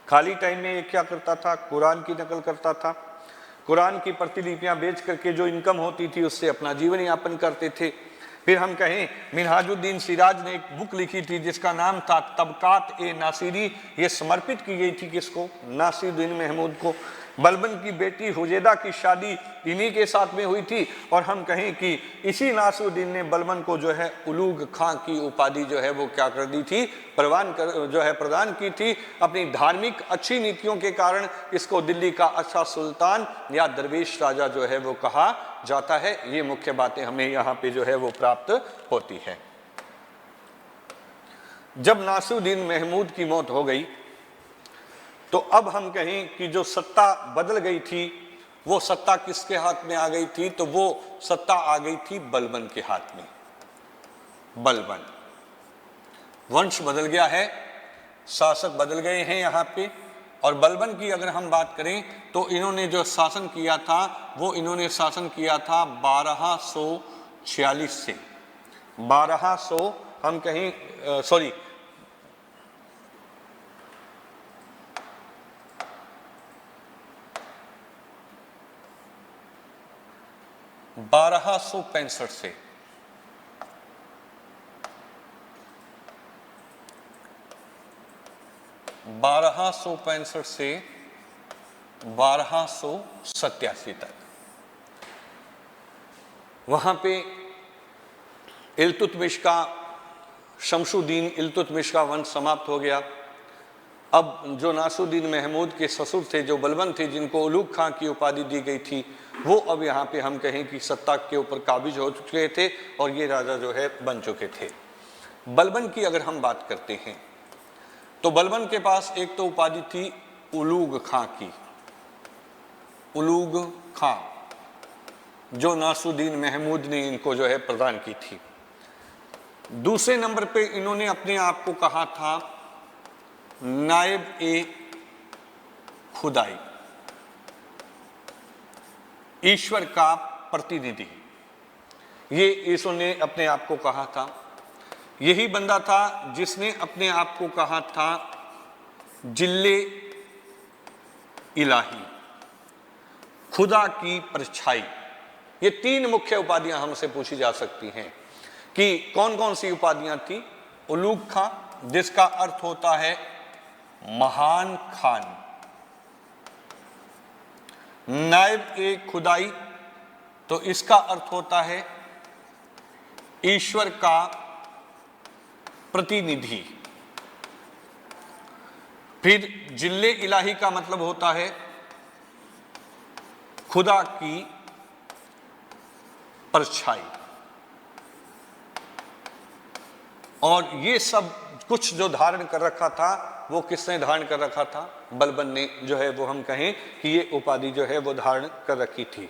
खाली टाइम में ये क्या करता था? कुरान की नकल करता था, कुरान की प्रतिलिपियां बेच करके जो इनकम होती थी उससे अपना जीवन यापन करते थे। फिर हम कहें मिनहाजुद्दीन सिराज ने एक बुक लिखी थी जिसका नाम था तबकात ए नासिरी, ये समर्पित की गई थी किसको? नासिरुद्दीन महमूद को। बलबन की बेटी हुजेदा की शादी इन्हीं के साथ में हुई थी, और हम कहें कि इसी नासिरुद्दीन ने बलबन को जो है उलूग खां की उपाधि जो है वो क्या कर दी थी? प्रदान की थी। अपनी धार्मिक अच्छी नीतियों के कारण इसको दिल्ली का अच्छा सुल्तान या दरवेश राजा जो है वो कहा जाता है। ये मुख्य बातें हमें यहाँ पे जो है वो प्राप्त होती है। जब नासिरुद्दीन महमूद की मौत हो गई तो अब हम कहें कि जो सत्ता बदल गई थी, वो सत्ता किसके हाथ में आ गई थी? तो वो सत्ता आ गई थी बलबन के हाथ में। बलबन, वंश बदल गया है, शासक बदल गए हैं यहाँ पे। और बलबन की अगर हम बात करें तो इन्होंने जो शासन किया था वो इन्होंने शासन किया था 1246 से 1200 हम कहें 1265 से 1287 तक वहां पे इल्तुतमिश का शमशुद्दीन इल्तुतमिश का वंश समाप्त हो गया। अब जो नासुद्दीन महमूद के ससुर थे, जो बलबन थे, जिनको उलूग खां की उपाधि दी गई थी, वो अब यहाँ पे हम कहें कि सत्ता के ऊपर काबिज हो चुके थे और ये राजा जो है बन चुके थे। बलबन की अगर हम बात करते हैं तो बलबन के पास एक तो उपाधि थी उलूग खां की, उलूग खां, जो नासुद्दीन महमूद ने इनको जो है प्रदान की थी। दूसरे नंबर पे इन्होंने अपने आप को कहा था नायब ए खुदाई, ईश्वर का प्रतिनिधि, ये ईसो ने अपने आप को कहा था। यही बंदा था जिसने अपने आप को कहा था जिल्ले इलाही, खुदा की परछाई। ये तीन मुख्य उपाधियां हमसे पूछी जा सकती हैं कि कौन कौन सी उपाधियां थी। उलूग खां, जिसका अर्थ होता है महान खान। नायब ए खुदाई, तो इसका अर्थ होता है ईश्वर का प्रतिनिधि। फिर जिल्ले इलाही का मतलब होता है खुदा की परछाई। और ये सब कुछ जो धारण कर रखा था वो किसने धारण कर रखा था? बलबन ने जो है वो हम कहें कि ये उपाधि जो है वो धारण कर रखी थी।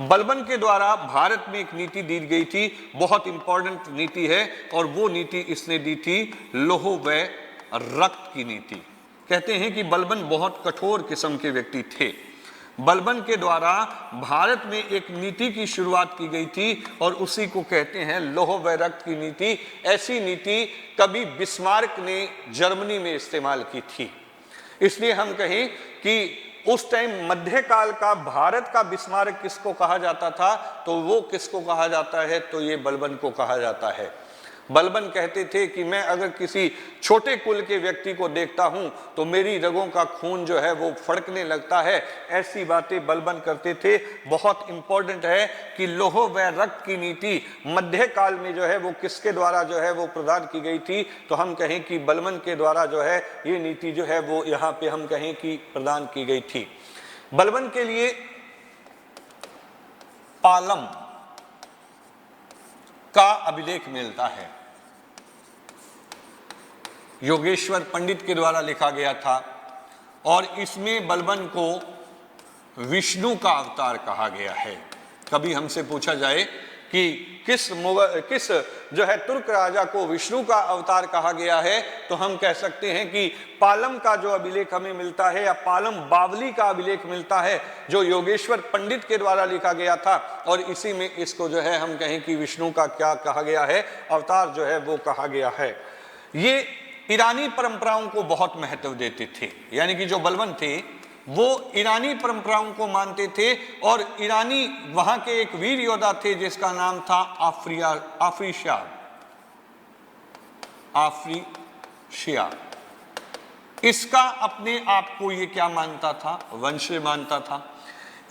बलबन के द्वारा भारत में एक नीति दी गई थी, बहुत इंपॉर्टेंट नीति है, और वो नीति इसने दी थी लोह व रक्त की नीति। कहते हैं कि बलबन बहुत कठोर किस्म के व्यक्ति थे। बलबन के द्वारा भारत में एक नीति की शुरुआत की गई थी और उसी को कहते हैं लोह व रक्त की नीति। ऐसी नीति कभी बिस्मार्क ने जर्मनी में इस्तेमाल की थी। इसलिए हम कहें कि उस टाइम मध्यकाल का भारत का बिस्मार्क किसको कहा जाता था, तो वो किसको कहा जाता है, तो ये बलबन को कहा जाता है। बलबन कहते थे कि मैं अगर किसी छोटे कुल के व्यक्ति को देखता हूं तो मेरी रगों का खून जो है वो फड़कने लगता है। ऐसी बातें बलबन करते थे। बहुत इंपॉर्टेंट है कि लोह व रक्त की नीति मध्यकाल में जो है वो किसके द्वारा जो है वो प्रदान की गई थी, तो हम कहें कि बलबन के द्वारा जो है ये नीति जो है वो यहाँ पे हम कहें कि प्रदान की गई थी। बलबन के लिए पालम का अभिलेख मिलता है, योगेश्वर पंडित के द्वारा लिखा गया था, और इसमें बलबन को विष्णु का अवतार कहा गया है। कभी हमसे पूछा जाए कि किस जो है तुर्क राजा को विष्णु का अवतार कहा गया है, तो हम कह सकते हैं कि पालम का जो अभिलेख हमें मिलता है, या पालम बावली का अभिलेख मिलता है, जो योगेश्वर पंडित के द्वारा लिखा गया था, और इसी में इसको जो है हम कहें कि विष्णु का क्या कहा गया है, अवतार जो है वो कहा गया है। ये ईरानी परंपराओं को बहुत महत्व देते थे, यानी कि जो बलबन थे वो ईरानी परंपराओं को मानते थे, और ईरानी वहां के एक वीर योद्धा थे जिसका नाम था आफरीशिया। इसका अपने आप को ये क्या मानता था? वंश मानता था।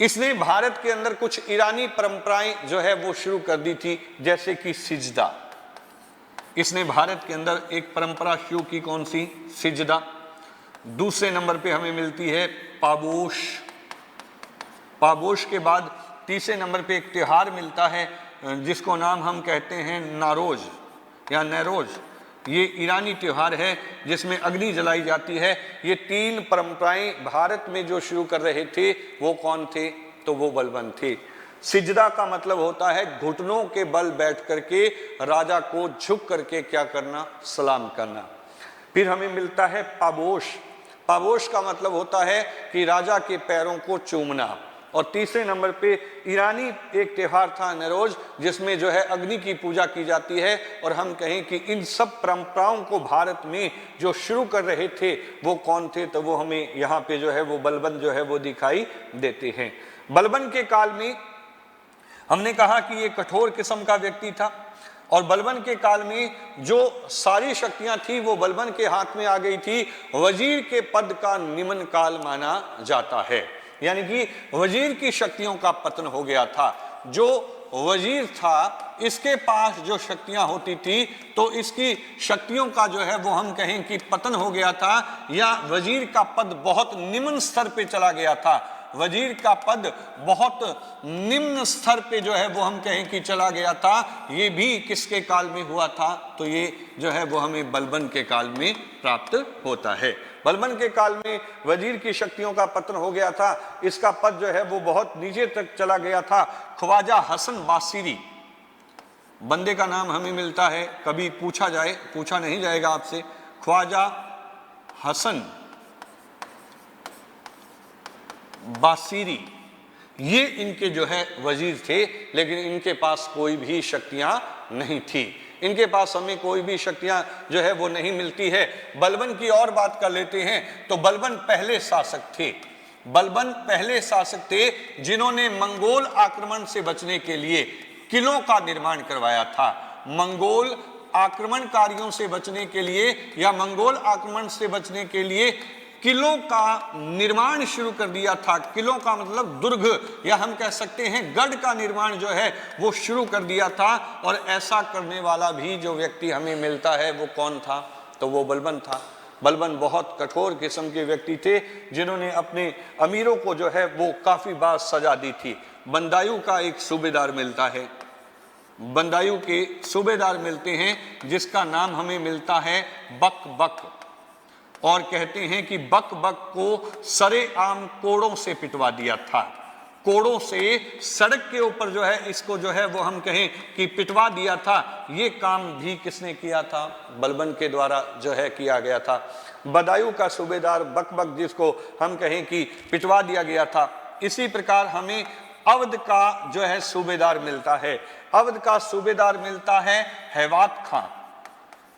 इसने भारत के अंदर कुछ ईरानी परंपराएं जो है वो शुरू कर दी थी, जैसे कि सिजदा। इसने भारत के अंदर एक परंपरा शुरू की, कौन सी? सिजदा। दूसरे नंबर पे हमें मिलती है पाबोश। पाबोश के बाद तीसरे नंबर पे एक त्योहार मिलता है जिसको नाम हम कहते हैं नारोज या नैरोज। ये ईरानी त्योहार है जिसमें अग्नि जलाई जाती है। ये तीन परंपराएं भारत में जो शुरू कर रहे थे वो कौन थे? तो वो बलबन थे। सिजदा का मतलब होता है घुटनों के बल बैठ करके राजा को झुक करके क्या करना? सलाम करना। फिर हमें मिलता है पाबोश। पाबोश का मतलब होता है कि राजा के पैरों को चूमना। और तीसरे नंबर पे ईरानी एक त्योहार था नरोज, जिसमें जो है अग्नि की पूजा की जाती है। और हम कहें कि इन सब परंपराओं को भारत में जो शुरू कर रहे थे वो कौन थे? तो वो हमें यहाँ पे जो है वो बलबन जो है वो दिखाई देते हैं। बलबन के काल में हमने कहा कि ये कठोर किस्म का व्यक्ति था, और बलबन के काल में जो सारी शक्तियां थी वो बलबन के हाथ में आ गई थी। वजीर के पद का निमन काल माना जाता है, यानी कि वजीर की शक्तियों का पतन हो गया था। जो वजीर था इसके पास जो शक्तियां होती थी तो इसकी शक्तियों का जो है वो हम कहें कि पतन हो गया था, या वजीर का पद बहुत निम्न स्तर पे चला गया था। वजीर का पद बहुत निम्न स्तर पे जो है वो हम कहें कि चला गया था। ये भी किसके काल में हुआ था? तो ये जो है वो हमें बलबन के काल में प्राप्त होता है। बलबन के काल में वजीर की शक्तियों का पतन हो गया था, इसका पद जो है वो बहुत नीचे तक चला गया था। ख्वाजा हसन बासिरी बंदे का नाम हमें मिलता है, कभी पूछा नहीं जाएगा आपसे। ख्वाजा हसन बासिरी ये इनके जो है वजीर थे, लेकिन इनके पास कोई भी शक्तियां नहीं थी। इनके पास हमें कोई भी शक्तियां जो है वो नहीं मिलती है। बलबन की और बात कर लेते हैं तो बलबन पहले शासक थे। बलबन पहले शासक थे जिन्होंने मंगोल आक्रमण से बचने के लिए किलों का निर्माण करवाया था। मंगोल आक्रमणकारियों से बचने के लिए या मंगोल आक्रमण से बचने के लिए किलों का निर्माण शुरू कर दिया था। किलों का मतलब दुर्ग, या हम कह सकते हैं गढ़ का निर्माण जो है वो शुरू कर दिया था। और ऐसा करने वाला भी जो व्यक्ति हमें मिलता है वो कौन था? तो वो बलबन था। बलबन बहुत कठोर किस्म के व्यक्ति थे जिन्होंने अपने अमीरों को जो है वो काफी बार सजा दी थी। बंदायूं का एक सूबेदार मिलता है, बंदायूं के सूबेदार मिलते हैं जिसका नाम हमें मिलता है बक बक, और कहते हैं कि बक बक को सरेआम कोड़ों से पिटवा दिया था। कोड़ों से सड़क के ऊपर जो है इसको जो है वो हम कहें कि पिटवा दिया था। ये काम भी किसने किया था? बलबन के द्वारा जो है किया गया था। बदायूं का सूबेदार बक बक जिसको हम कहें कि पिटवा दिया गया था। इसी प्रकार हमें अवध का जो है सूबेदार मिलता है। अवध का सूबेदार मिलता है हेवात खां।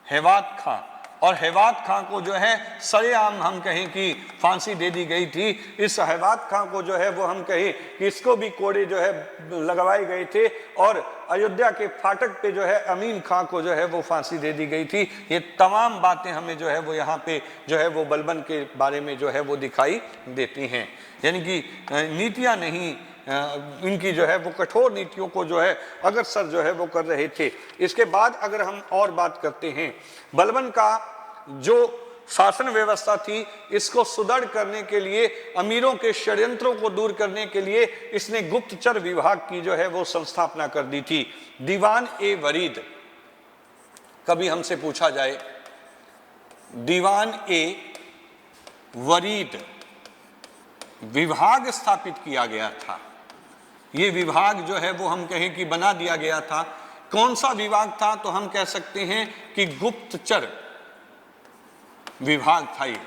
हेवात खां, और हेवात खां को जो है सरेआम हम कहें कि फांसी दे दी गई थी। इस हेवात खां को जो है वो हम कहें कि इसको भी कोड़े जो है लगवाए गए थे, और अयोध्या के फाटक पे जो है अमीन खां को जो है वो फांसी दे दी गई थी। ये तमाम बातें हमें जो है वो यहाँ पे जो है वो बलबन के बारे में जो है वो दिखाई देती हैं। यानी कि नीतियाँ नहीं, इनकी जो है वो कठोर नीतियों को जो है अग्रसर जो है वो कर रहे थे। इसके बाद अगर हम और बात करते हैं, बलबन का जो शासन व्यवस्था थी इसको सुदृढ़ करने के लिए, अमीरों के षड्यंत्रों को दूर करने के लिए इसने गुप्तचर विभाग की जो है वो संस्थापना कर दी थी। दीवान ए वरीद, कभी हमसे पूछा जाए दीवान ए वरीद विभाग स्थापित किया गया था। ये विभाग जो है वो हम कहें कि बना दिया गया था। कौन सा विभाग था? तो हम कह सकते हैं कि गुप्तचर विभाग था ये।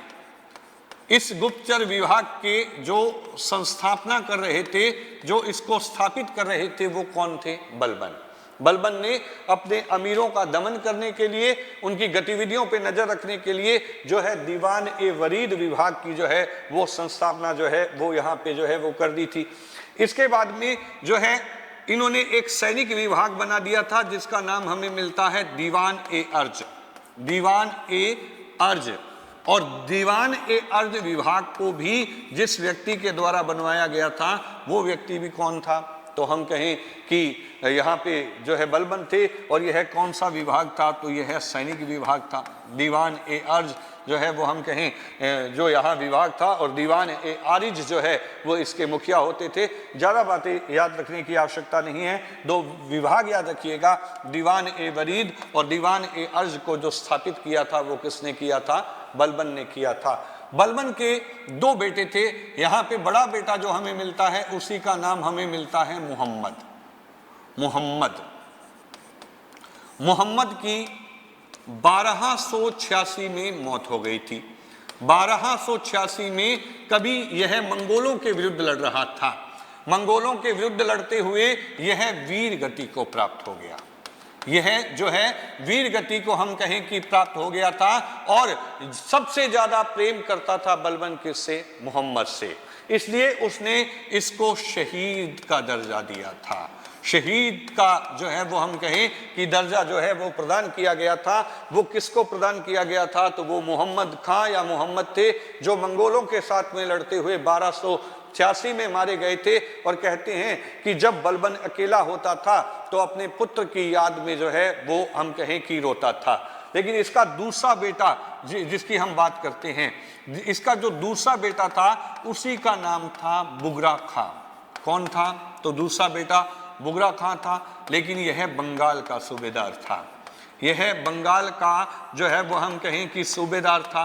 इस गुप्तचर विभाग के जो संस्थापना कर रहे थे, जो इसको स्थापित कर रहे थे, वो कौन थे? बलबन। बलबन ने अपने अमीरों का दमन करने के लिए, उनकी गतिविधियों पे नजर रखने के लिए जो है दीवान ए वरीद विभाग की जो है वो संस्थापना जो है वो यहाँ पे जो है वो कर दी थी। इसके बाद में जो है इन्होंने एक सैनिक विभाग बना दिया था जिसका नाम हमें मिलता है दीवान ए अर्ज। दीवान ए अर्ज, और दीवान ए अर्ज विभाग को भी जिस व्यक्ति के द्वारा बनवाया गया था वो व्यक्ति भी कौन था? तो हम कहें कि यहाँ पे जो है बलबन थे। और यह कौन सा विभाग था? तो यह है सैनिक विभाग था। दीवान ए अर्ज जो है वो हम कहें जो यहाँ विभाग था, और दीवान ए आरिज जो है वो इसके मुखिया होते थे। ज़्यादा बातें याद रखने की आवश्यकता नहीं है, दो विभाग याद रखिएगा, दीवान ए वरीद और दीवान ए अर्ज को जो स्थापित किया था वो किसने किया था? बलबन ने किया था। बलबन के दो बेटे थे। यहाँ पे बड़ा बेटा जो हमें मिलता है उसी का नाम हमें मिलता है मुहम्मद। मुहम्मद की 1286 में मौत हो गई थी। 1286 में कभी यह मंगोलों के विरुद्ध लड़ रहा था। मंगोलों के विरुद्ध लड़ते हुए यह वीर गति को प्राप्त हो गया। यह जो है वीर गति को हम कहें कि प्राप्त हो गया था। और सबसे ज्यादा प्रेम करता था बलबन किससे? मुहम्मद से। इसलिए उसने इसको शहीद का दर्जा दिया था। शहीद का जो है वो हम कहें कि दर्जा जो है वो प्रदान किया गया था। वो किसको प्रदान किया गया था? तो वो मुहम्मद खां या मुहम्मद थे जो मंगोलों के साथ में लड़ते हुए 86 में मारे गए थे। और कहते हैं कि जब बलबन अकेला होता था तो अपने पुत्र की याद में जो है वो हम कहें कि रोता था। लेकिन इसका दूसरा बेटा जिसकी हम बात करते हैं, इसका जो दूसरा बेटा था उसी का नाम था बुगरा खां। कौन था? तो दूसरा बेटा बुगरा खां था, लेकिन यह बंगाल का सूबेदार था। यह बंगाल का जो है वो हम कहें कि सूबेदार था।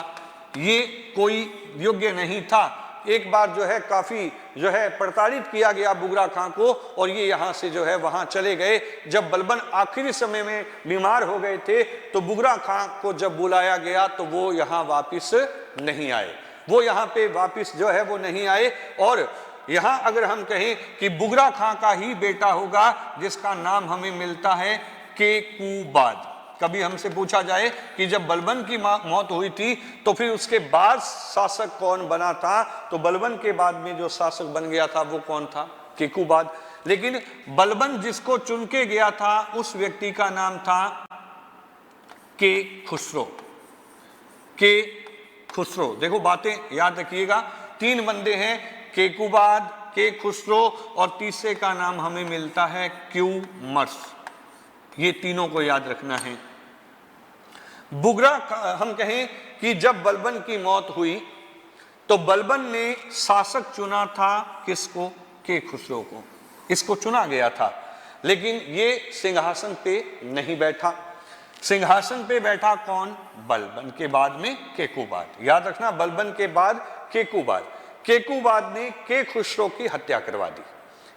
ये कोई योग्य नहीं था। एक बार जो है काफी जो है प्रताड़ित किया गया बुगरा खां को, और ये यहाँ से जो है वहां चले गए। जब बलबन आखिरी समय में बीमार हो गए थे तो बुगरा खां को जब बुलाया गया तो वो यहाँ वापिस नहीं आए। वो यहाँ पे वापिस जो है वो नहीं आए। और यहाँ अगर हम कहें कि बुगरा खां का ही बेटा होगा जिसका नाम हमें मिलता है केकूबाद। कभी हमसे पूछा जाए कि जब बलबन की मौत हुई थी तो फिर उसके बाद शासक कौन बना था, तो बलबन के बाद में जो शासक बन गया था वो कौन था? केकूबाद। लेकिन बलबन जिसको चुन के गया था उस व्यक्ति का नाम था के खुसरो। के खुसरो। देखो बातें याद रखिएगा, 3 बंदे हैं, केकूबाद, के खुसरो, और तीसरे का नाम हमें मिलता है क्यूमर्स। ये तीनों को याद रखना है। बुगरा हम कहें कि जब बलबन की मौत हुई तो बलबन ने शासक चुना था किसको? के खुसरो को। इसको चुना गया था, लेकिन ये सिंहासन पे नहीं बैठा। सिंहासन पे बैठा कौन? बलबन के बाद में केकूबाद। याद रखना, बलबन के बाद केकूबाद। केकूबाद ने के खुसरो की हत्या करवा दी।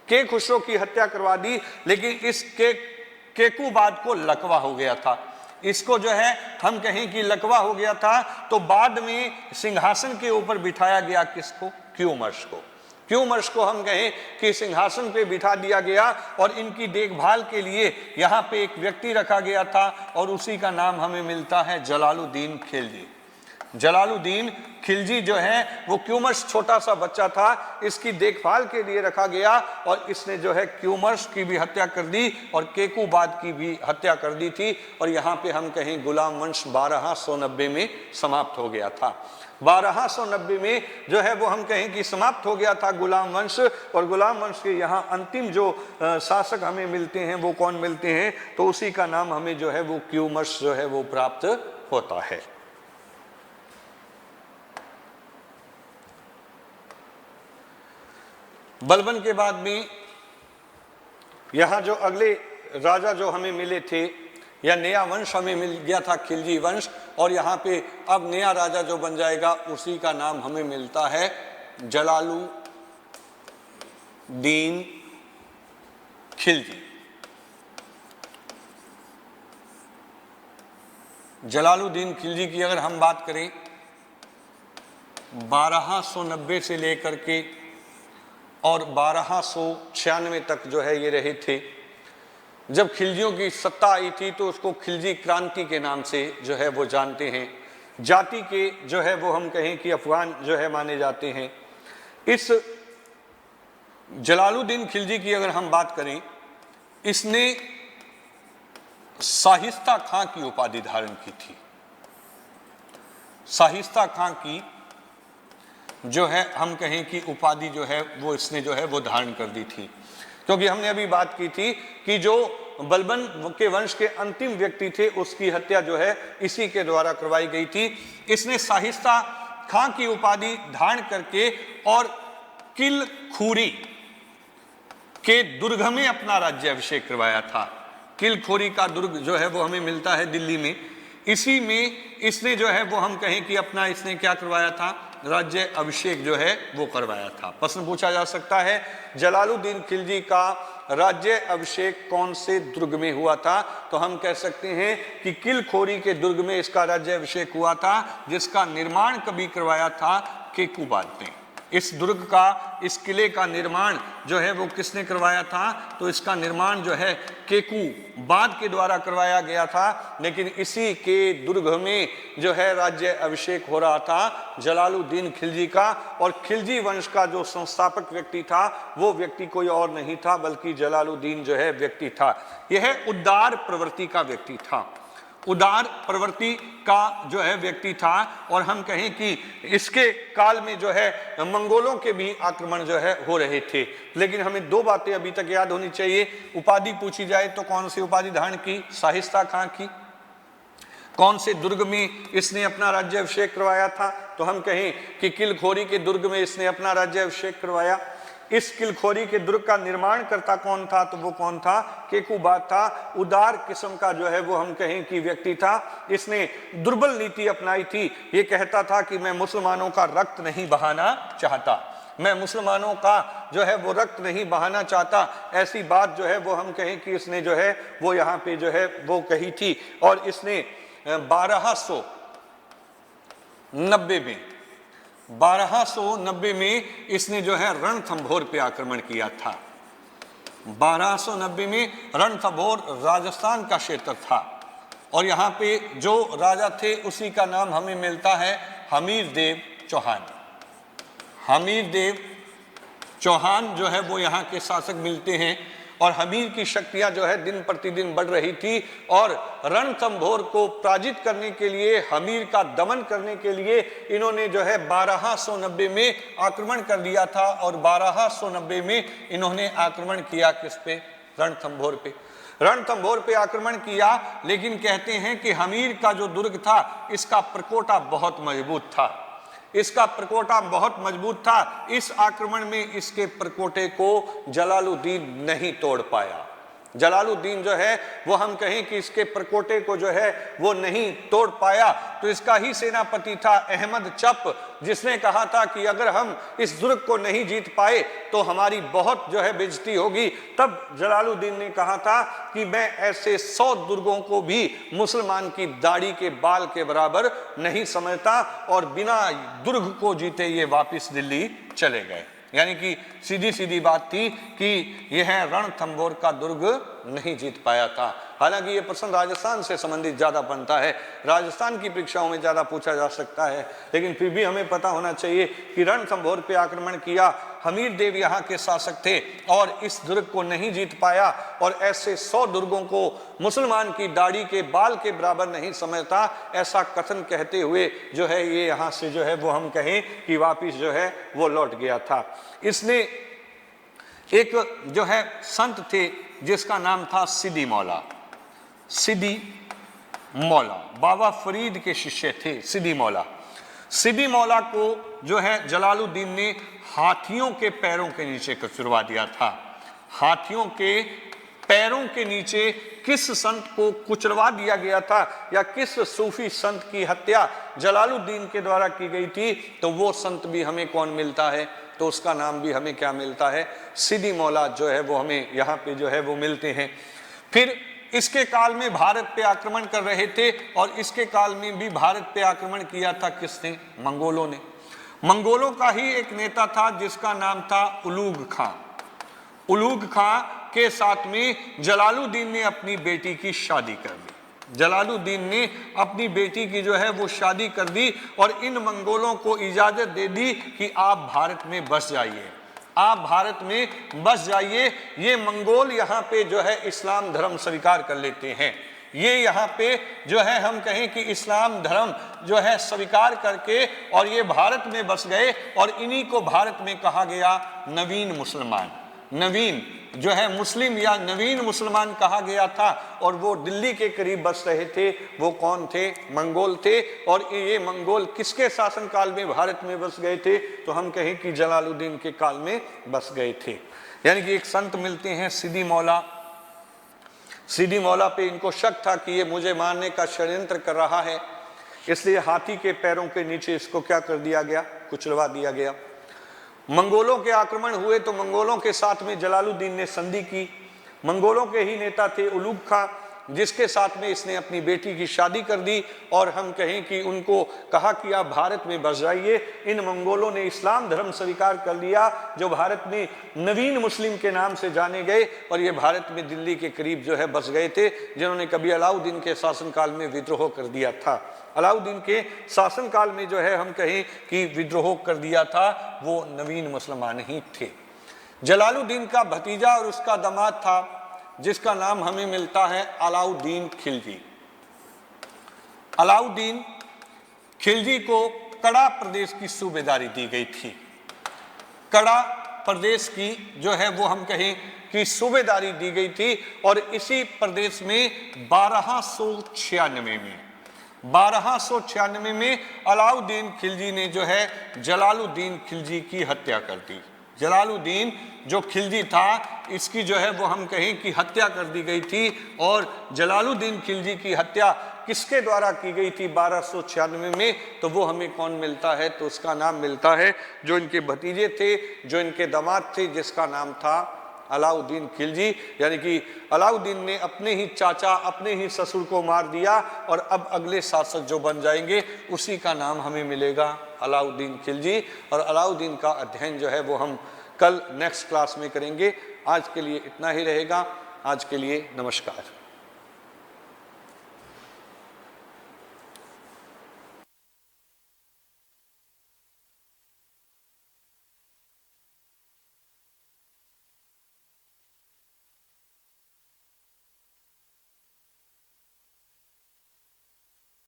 के खुसरो की हत्या करवा दी, लेकिन इस केकूबाद को लकवा हो गया था। इसको जो है हम कहें कि लकवा हो गया था, तो बाद में सिंहासन के ऊपर बिठाया गया किसको? क्यूमर्स को। क्यूमर्स को हम कहें कि सिंहासन पे बिठा दिया गया, और इनकी देखभाल के लिए यहाँ पे एक व्यक्ति रखा गया था, और उसी का नाम हमें मिलता है जलालुद्दीन खिलजी। जलालुद्दीन खिलजी जो है वो क्यूमर्स छोटा सा बच्चा था, इसकी देखभाल के लिए रखा गया, और इसने जो है क्यूमर्स की भी हत्या कर दी और केकूबाद की भी हत्या कर दी थी। और यहाँ पे हम कहें गुलाम वंश 1290 में समाप्त हो गया था। 1290 में जो है वो हम कहें कि समाप्त हो गया था गुलाम वंश। और गुलाम वंश के यहाँ अंतिम जो शासक हमें मिलते हैं वो कौन मिलते हैं? तो उसी का नाम हमें जो है वो क्यूमर्स जो है वो प्राप्त होता है। बलबन के बाद में यहाँ जो अगले राजा जो हमें मिले थे, या नया वंश हमें मिल गया था खिलजी वंश, और यहाँ पे अब नया राजा जो बन जाएगा उसी का नाम हमें मिलता है जलालुद्दीन खिलजी। जलालुद्दीन खिलजी की अगर हम बात करें, 1290 से लेकर के और 1296 तक जो है ये रहे थे। जब खिलजियों की सत्ता आई थी तो उसको खिलजी क्रांति के नाम से जो है वो जानते हैं। जाति के जो है वो हम कहें कि अफगान जो है माने जाते हैं। इस जलालुद्दीन खिलजी की अगर हम बात करें, इसने शाहिस्ता खां की उपाधि धारण की थी। शाहिस्ता खां की जो है हम कहें कि उपाधि जो है वो इसने जो है वो धारण कर दी थी, क्योंकि हमने अभी बात की थी कि जो बलबन के वंश के अंतिम व्यक्ति थे उसकी हत्या जो है इसी के द्वारा करवाई गई थी। इसने शाहिस्ता खां की उपाधि धारण करके और किलखुरी के दुर्ग में अपना राज्य अभिषेक करवाया था। किलखुरी का दुर्ग जो है वो हमें मिलता है दिल्ली में। इसी में इसने जो है वो हम कहें कि अपना इसने क्या करवाया था? राज्य अभिषेक जो है वो करवाया था। प्रश्न पूछा जा सकता है जलालुद्दीन खिलजी का राज्य अभिषेक कौन से दुर्ग में हुआ था? तो हम कह सकते हैं कि किलखोरी के दुर्ग में इसका राज्य अभिषेक हुआ था, जिसका निर्माण कभी करवाया था? केकूबाद ने। इस दुर्ग का, इस किले का निर्माण जो है वो किसने करवाया था? तो इसका निर्माण जो है केकूबाद के द्वारा करवाया गया था। लेकिन इसी के दुर्ग में जो है राज्य अभिषेक हो रहा था जलालुद्दीन खिलजी का, और खिलजी वंश का जो संस्थापक व्यक्ति था वो व्यक्ति कोई और नहीं था बल्कि जलालुद्दीन जो है व्यक्ति था। यह उदार प्रवृत्ति का व्यक्ति था। उदार प्रवृत्ति का जो है व्यक्ति था, और हम कहें कि इसके काल में जो है मंगोलों के भी आक्रमण जो है हो रहे थे। लेकिन हमें दो बातें अभी तक याद होनी चाहिए। उपाधि पूछी जाए तो कौन सी उपाधि धारण की? शाहिस्ता खां की। कौन से दुर्ग में इसने अपना राज्याभिषेक करवाया था? तो हम कहें कि किलखोरी के दुर्ग में इसने अपना राज्याभिषेक करवाया। इस किलखोरी के दुर्ग का निर्माण करता कौन था? तो वो कौन था? केकुबाद था। उदार किस्म का जो है वो हम कहें कि व्यक्ति था। इसने दुर्बल नीति अपनाई थी। ये कहता था कि मैं मुसलमानों का रक्त नहीं बहाना चाहता, मैं मुसलमानों का जो है वो रक्त नहीं बहाना चाहता। ऐसी बात जो है वो हम कहें कि इसने जो है वो यहाँ पे जो है वो कही थी। और इसने 1290 में इसने जो है रणथंभौर पे आक्रमण किया था। 1290 में रणथंभौर राजस्थान का क्षेत्र था, और यहाँ पे जो राजा थे उसी का नाम हमें मिलता है हमीरदेव चौहान। हमीरदेव चौहान जो है वो यहाँ के शासक मिलते हैं, और हमीर की शक्तियां जो है दिन प्रतिदिन बढ़ रही थी, और रणथंभौर को पराजित करने के लिए, हमीर का दमन करने के लिए इन्होंने जो है 1290 में आक्रमण कर दिया था। और 1290 में इन्होंने आक्रमण किया किस पे? रणथंभौर पे। रणथंभौर पे आक्रमण किया, लेकिन कहते हैं कि हमीर का जो दुर्ग था इसका प्रकोटा बहुत मजबूत था। इसका प्रकोटा बहुत मजबूत था। इस आक्रमण में इसके प्रकोटे को जलालुद्दीन नहीं तोड़ पाया। जलालुद्दीन जो है वो हम कहें कि इसके प्रकोटे को जो है वो नहीं तोड़ पाया। तो इसका ही सेनापति था अहमद चप, जिसने कहा था कि अगर हम इस दुर्ग को नहीं जीत पाए तो हमारी बहुत जो है बेइज्जती होगी। तब जलालुद्दीन ने कहा था कि मैं ऐसे 100 दुर्गों को भी मुसलमान की दाढ़ी के बाल के बराबर नहीं समझता, और बिना दुर्ग को जीते ये वापस दिल्ली चले गए। यानी कि सीधी सीधी बात थी कि यह रणथंभौर का दुर्ग नहीं जीत पाया था। हालांकि ये प्रश्न राजस्थान से संबंधित ज्यादा बनता है, राजस्थान की परीक्षाओं में ज्यादा पूछा जा सकता है, लेकिन फिर भी हमें पता होना चाहिए कि रणथंभौर पे आक्रमण किया। हमीरदेव यहाँ के शासक थे और इस दुर्ग को नहीं जीत पाया, और ऐसे 100 दुर्गों को मुसलमान की दाढ़ी के बाल के बराबर नहीं समझता, ऐसा कथन कहते हुए जो है ये यहाँ से जो है वो हम कहें कि वापिस जो है वो लौट गया था। इसने एक जो है संत थे जिसका नाम था सिद्दी मौला। सिद्दी मौला बाबा फरीद के शिष्य थे सिद्दी मौला। सिद्दी मौला को जो है जलालुद्दीन ने हाथियों के पैरों के नीचे कुचलवा दिया था। हाथियों के पैरों के नीचे किस संत को कुचलवा दिया गया था, या किस सूफी संत की हत्या जलालुद्दीन के द्वारा की गई थी, तो वो संत भी हमें कौन मिलता है? तो उसका नाम भी हमें क्या मिलता है? सिद्दी मौला जो है वो हमें यहाँ पे जो है वो मिलते हैं। फिर इसके काल में भारत पे आक्रमण कर रहे थे, और इसके काल में भी भारत पे आक्रमण किया था किसने? मंगोलों ने। मंगोलों का ही एक नेता था जिसका नाम था उलूग खां। उलूग खां के साथ में जलालुद्दीन ने अपनी बेटी की शादी कर दी। जलालुद्दीन ने अपनी बेटी की जो है वो शादी कर दी, और इन मंगोलों को इजाजत दे दी कि आप भारत में बस जाइए, आप भारत में बस जाइए। ये मंगोल यहाँ पे जो है इस्लाम धर्म स्वीकार कर लेते हैं। ये यहाँ पे जो है हम कहें कि इस्लाम धर्म जो है स्वीकार करके और ये भारत में बस गए, और इन्हीं को भारत में कहा गया नवीन मुसलमान। नवीन जो है मुस्लिम या नवीन मुसलमान कहा गया था, और वो दिल्ली के करीब बस रहे थे। वो कौन थे? मंगोल थे। और ये मंगोल किसके शासनकाल में भारत में बस गए थे? तो हम कहें कि जलालुद्दीन के काल में बस गए थे। यानी कि एक संत मिलते हैं सिद्दी मौला। सिद्दी मौला पे इनको शक था कि ये मुझे मारने का षड्यंत्र कर रहा है, इसलिए हाथी के पैरों के नीचे इसको क्या कर दिया गया? कुचलवा दिया गया। मंगोलों के आक्रमण हुए तो मंगोलों के साथ में जलालुद्दीन ने संधि की। मंगोलों के ही नेता थे उलूग खां, जिसके साथ में इसने अपनी बेटी की शादी कर दी, और हम कहें कि उनको कहा कि आप भारत में बस जाइए। इन मंगोलों ने इस्लाम धर्म स्वीकार कर लिया, जो भारत में नवीन मुस्लिम के नाम से जाने गए, और ये भारत में दिल्ली के करीब जो है बस गए थे, जिन्होंने कभी अलाउद्दीन के शासनकाल में विद्रोह कर दिया था। अलाउद्दीन के शासनकाल में जो है हम कहें कि विद्रोह कर दिया था, वो नवीन मुसलमान ही थे। जलालुद्दीन का भतीजा और उसका दामाद था जिसका नाम हमें मिलता है अलाउद्दीन खिलजी। अलाउद्दीन खिलजी को कड़ा प्रदेश की सूबेदारी दी गई थी। कड़ा प्रदेश की जो है वो हम कहें कि सूबेदारी दी गई थी, और इसी प्रदेश में 1296 में अलाउद्दीन खिलजी ने जो है जलालुद्दीन खिलजी की हत्या कर दी। जलालुद्दीन जो खिलजी था इसकी जो है वो हम कहें कि हत्या कर दी गई थी। और जलालुद्दीन खिलजी की हत्या किसके द्वारा की गई थी 1296 में, तो वो हमें कौन मिलता है, तो उसका नाम मिलता है जो इनके भतीजे थे, जो इनके दामाद थे, जिसका नाम था अलाउद्दीन खिलजी। यानी कि अलाउद्दीन ने अपने ही चाचा, अपने ही ससुर को मार दिया, और अब अगले शासक जो बन जाएंगे उसी का नाम हमें मिलेगा अलाउद्दीन खिलजी। और अलाउद्दीन का अध्ययन जो है वो हम कल नेक्स्ट क्लास में करेंगे। आज के लिए इतना ही रहेगा। आज के लिए नमस्कार।